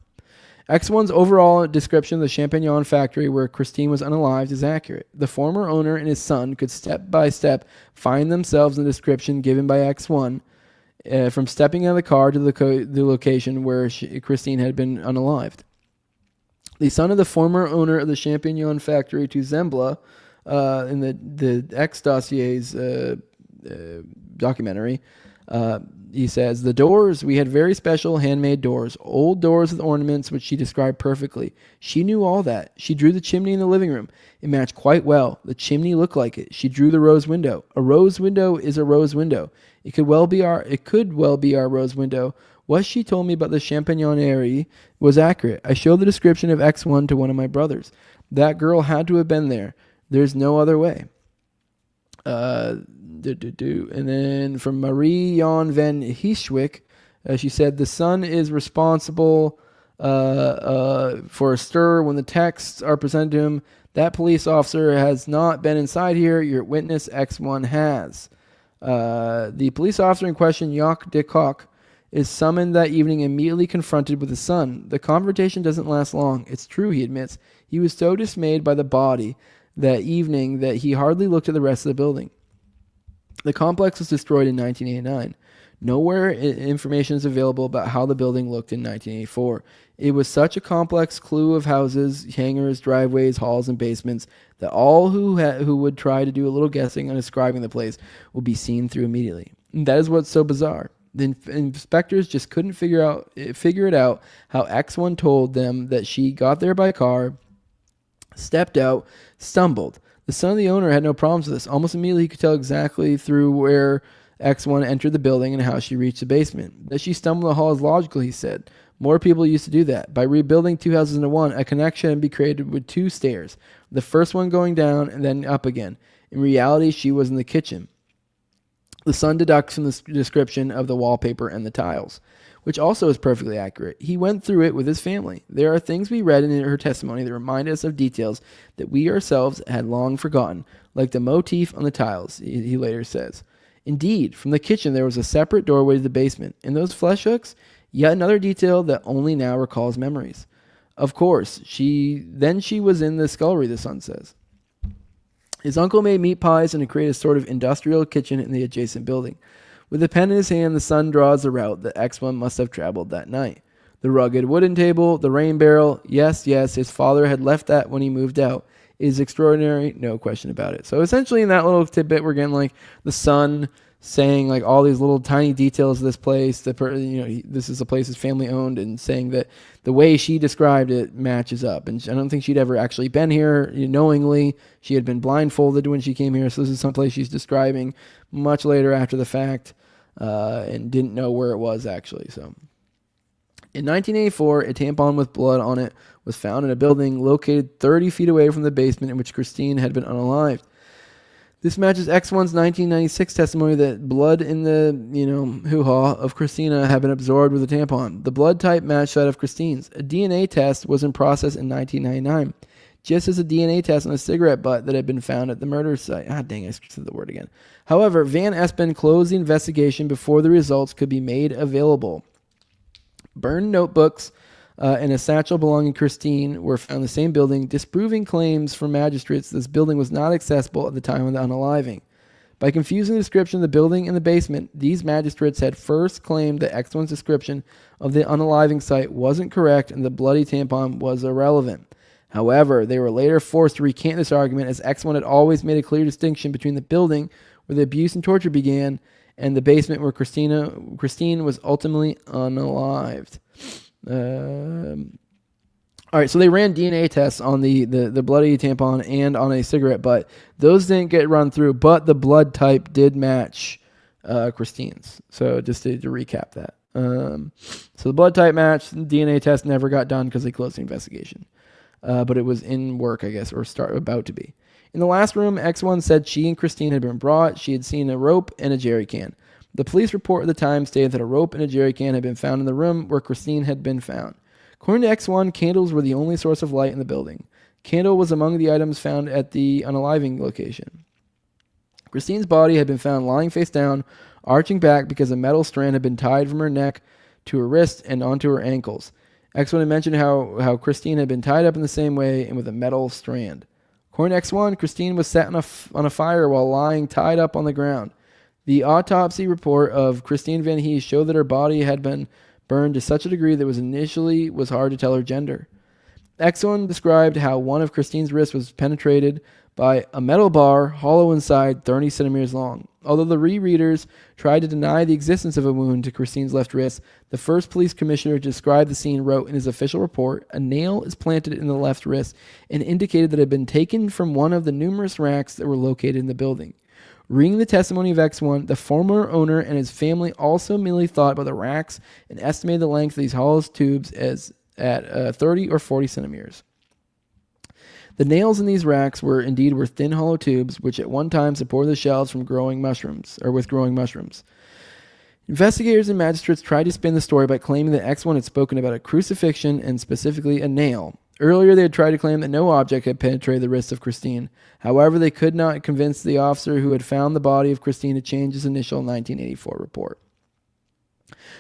X1's overall description of the Champagnon factory where Christine was unalived is accurate. The former owner and his son could step by step find themselves in the description given by X1 from stepping out of the car to the location where Christine had been unalived. The son of the former owner of the Champagnon factory to Zembla in the X dossier's documentary, he says, the doors, we had very special handmade doors, old doors with ornaments, which she described perfectly. She knew all that. She drew the chimney in the living room. It matched quite well. The chimney looked like it. She drew the rose window. A rose window is a rose window. It could well be our rose window. What she told me about the Champagnonnerie was accurate. I showed the description of X1 to one of my brothers. That girl had to have been there. There's no other way. And then from Marie Jan van Heeswick, she said, the son is responsible for a stir when the texts are presented to him. That police officer has not been inside here. Your witness X1 has. The police officer in question, Jacques de Kock, is summoned that evening and immediately confronted with his son. The confrontation doesn't last long. It's true, he admits. He was so dismayed by the body that evening that he hardly looked at the rest of the building. The complex was destroyed in 1989. Nowhere information is available about how the building looked in 1984. It was such a complex clue of houses, hangars, driveways, halls, and basements that all who would try to do a little guessing on describing the place would be seen through immediately. And that is what's so bizarre. The inspectors just couldn't figure it out how X1 told them that she got there by car, stepped out, stumbled. The son of the owner had no problems with this. Almost immediately he could tell exactly through where X1 entered the building and how she reached the basement. That she stumbled in the hall is logical, he said. More people used to do that. By rebuilding 2001, a connection had been created with 2 stairs. The first one going down and then up again. In reality, she was in the kitchen. The son deducts from the description of the wallpaper and the tiles, which also is perfectly accurate. He went through it with his family. There are things we read in her testimony that remind us of details that we ourselves had long forgotten, like the motif on the tiles, he later says. Indeed, from the kitchen there was a separate doorway to the basement. In those flesh hooks, yet another detail that only now recalls memories. Of course, she was in the scullery, the son says. His uncle made meat pies and created a sort of industrial kitchen in the adjacent building. With a pen in his hand, the son draws the route that X1 must have traveled that night. The rugged wooden table, the rain barrel, yes, his father had left that when he moved out. It is extraordinary, no question about it. So essentially in that little tidbit, we're getting like the son saying like all these little tiny details of this place. This is a place his family owned, and saying that the way she described it matches up. And I don't think she'd ever actually been here knowingly. She had been blindfolded when she came here. So this is some place she's describing much later after the fact, and didn't know where it was actually. So in 1984, a tampon with blood on it was found in a building located 30 feet away from the basement in which Christine had been unalived. This matches X1's 1996 testimony that blood in the, hoo-ha of Christina had been absorbed with a tampon. The blood type matched that of Christine's. A DNA test was in process in 1999, just as a DNA test on a cigarette butt that had been found at the murder site. Ah, dang, I said the word again. However, Van Espen closed the investigation before the results could be made available. Burned notebooks and a satchel belonging to Christine were found in the same building, disproving claims from magistrates this building was not accessible at the time of the unaliving. By confusing the description of the building and the basement, these magistrates had first claimed that X1's description of the unaliving site wasn't correct and the bloody tampon was irrelevant. However, they were later forced to recant this argument, as X1 had always made a clear distinction between the building where the abuse and torture began and the basement where Christine was ultimately unalived. All right, so they ran DNA tests on the bloody tampon and on a cigarette butt. Those didn't get run through, but the blood type did match Christine's. So just to recap that. So the blood type matched. The DNA test never got done because they closed the investigation. But it was in work, I guess, or about to be. In the last room, X1 said she and Christine had been brought. She had seen a rope and a jerry can. The police report at the time stated that a rope and a jerry can had been found in the room where Christine had been found. According to X1, candles were the only source of light in the building. Candle was among the items found at the unaliving location. Christine's body had been found lying face down, arching back because a metal strand had been tied from her neck to her wrist and onto her ankles. X1 had mentioned how Christine had been tied up in the same way and with a metal strand. According to X1, Christine was set on a fire while lying tied up on the ground. The autopsy report of Christine Van Hees showed that her body had been burned to such a degree that it was hard to tell her gender. X1 described how one of Christine's wrists was penetrated by a metal bar, hollow inside, 30 centimeters long. Although the rereaders tried to deny the existence of a wound to Christine's left wrist, the first police commissioner to describe the scene wrote in his official report, "A nail is planted in the left wrist and indicated that it had been taken from one of the numerous racks that were located in the building." Reading the testimony of X1, the former owner and his family also merely thought about the racks and estimated the length of these hollow tubes as at 30 or 40 centimeters. The nails in these racks were thin hollow tubes, which at one time supported the shelves with growing mushrooms. Investigators and magistrates tried to spin the story by claiming that X1 had spoken about a crucifixion and specifically a nail. Earlier, they had tried to claim that no object had penetrated the wrist of Christine. However, they could not convince the officer who had found the body of Christine to change his initial 1984 report.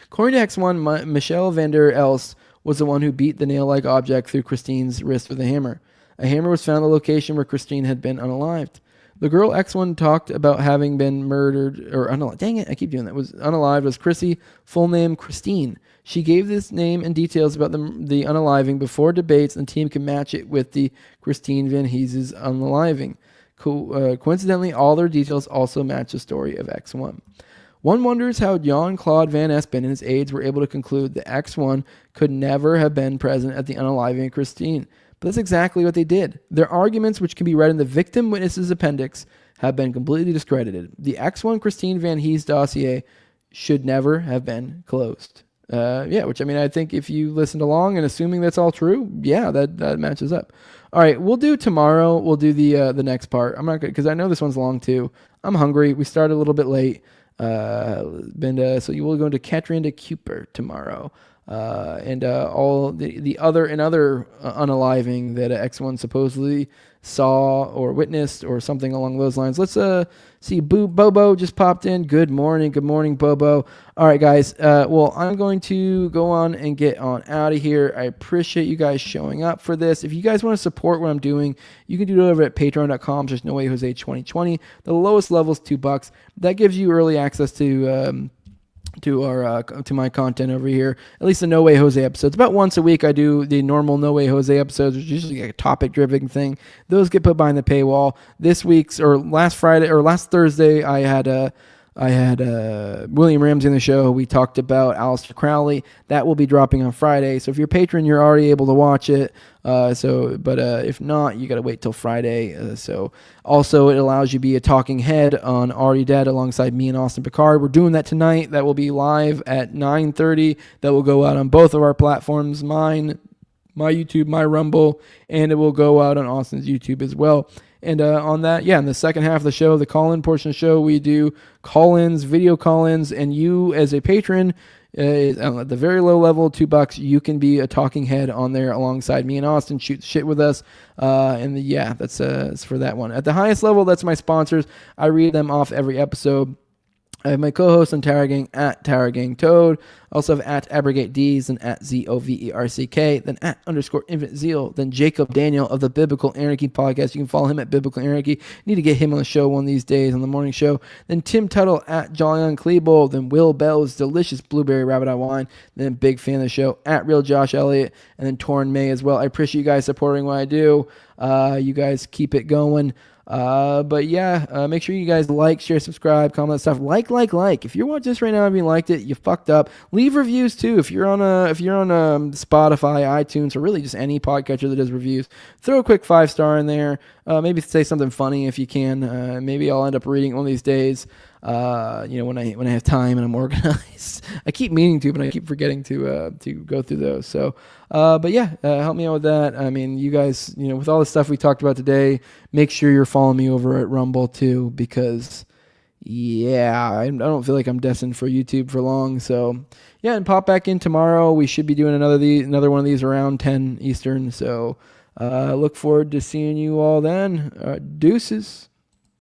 According to X1, Michelle Vander Else was the one who beat the nail-like object through Christine's wrist with a hammer. A hammer was found at the location where Christine had been unalived. The girl X1 talked about having been murdered, or unalived. Dang it, I keep doing that. Was unalived was Chrissy, full name Christine. She gave this name and details about the unaliving before debates, and the team can match it with the Christine Van Heese's unaliving. Coincidentally, all their details also match the story of X1. One wonders how Jean-Claude Van Espen and his aides were able to conclude that X1 could never have been present at the unaliving of Christine. But that's exactly what they did. Their arguments, which can be read in the victim witness's appendix, have been completely discredited. The X1 Christine Van Hees dossier should never have been closed. Which, I mean, I think if you listened along and assuming that's all true, yeah, that matches up. All right, we'll do tomorrow. We'll do the next part. I'm not good because I know this one's long too. I'm hungry. We started a little bit late. So you will go into Katrina Cooper tomorrow. All the other unaliving that X1 supposedly saw or witnessed or something along those lines. Let's see. Bobo just popped in. Good morning, Bobo. All right, guys. I'm going to go on and get on out of here. I appreciate you guys showing up for this. If you guys want to support what I'm doing, you can do it over at patreon.com/NoWayJose2020. The lowest level is $2. That gives you early access to my content over here, at least the No Way Jose episodes. About once a week I do the normal No Way Jose episodes, which is usually like a topic driven thing. Those get put behind the paywall. This week's or last Thursday I had William Ramsey on the show. We talked about Aleister Crowley. That will be dropping on Friday. So if you're a patron, you're already able to watch it. If not, you got to wait till Friday. Also, it allows you to be a talking head on Already Dead alongside me and Austin Picard. We're doing that tonight. That will be live at 9:30. That will go out on both of our platforms, mine, my YouTube, my Rumble, and it will go out on Austin's YouTube as well. And on that, in the second half of the show, the call-in portion of the show, we do call-ins, video call-ins, and you as a patron, at the very low level, $2, you can be a talking head on there alongside me and Austin, shoot the shit with us. That's for that one. At the highest level, that's my sponsors. I read them off every episode. I have my co-host on Tower Gang at Tower Gang Toad. I also have at Abrogate D's, then at ZOVERCK, then at _Infinite Zeal, then Jacob Daniel of the Biblical Anarchy podcast. You can follow him at Biblical Anarchy. Need to get him on the show one of these days on the morning show. Then Tim Tuttle at Jolly on Klebold, then Will Bell's Delicious Blueberry Rabbit Eye Wine, then big fan of the show at Real Josh Elliott, and then Torrin May as well. I appreciate you guys supporting what I do. You guys keep it going. Make sure you guys like, share, subscribe, comment, that stuff. Like. If you're watching this right now and you liked it, you fucked up. Leave reviews too. If you're on Spotify, iTunes, or really just any podcatcher that does reviews, throw a quick 5-star in there. Maybe say something funny if you can. Maybe I'll end up reading it one of these days. When I have time and I'm organized. I keep meaning to, but I keep forgetting to go through those. So, help me out with that. I mean, you guys, with all the stuff we talked about today, make sure you're following me over at Rumble too, because I don't feel like I'm destined for YouTube for long. So, and pop back in tomorrow. We should be doing another one of these around 10 Eastern. So, look forward to seeing you all then. Deuces.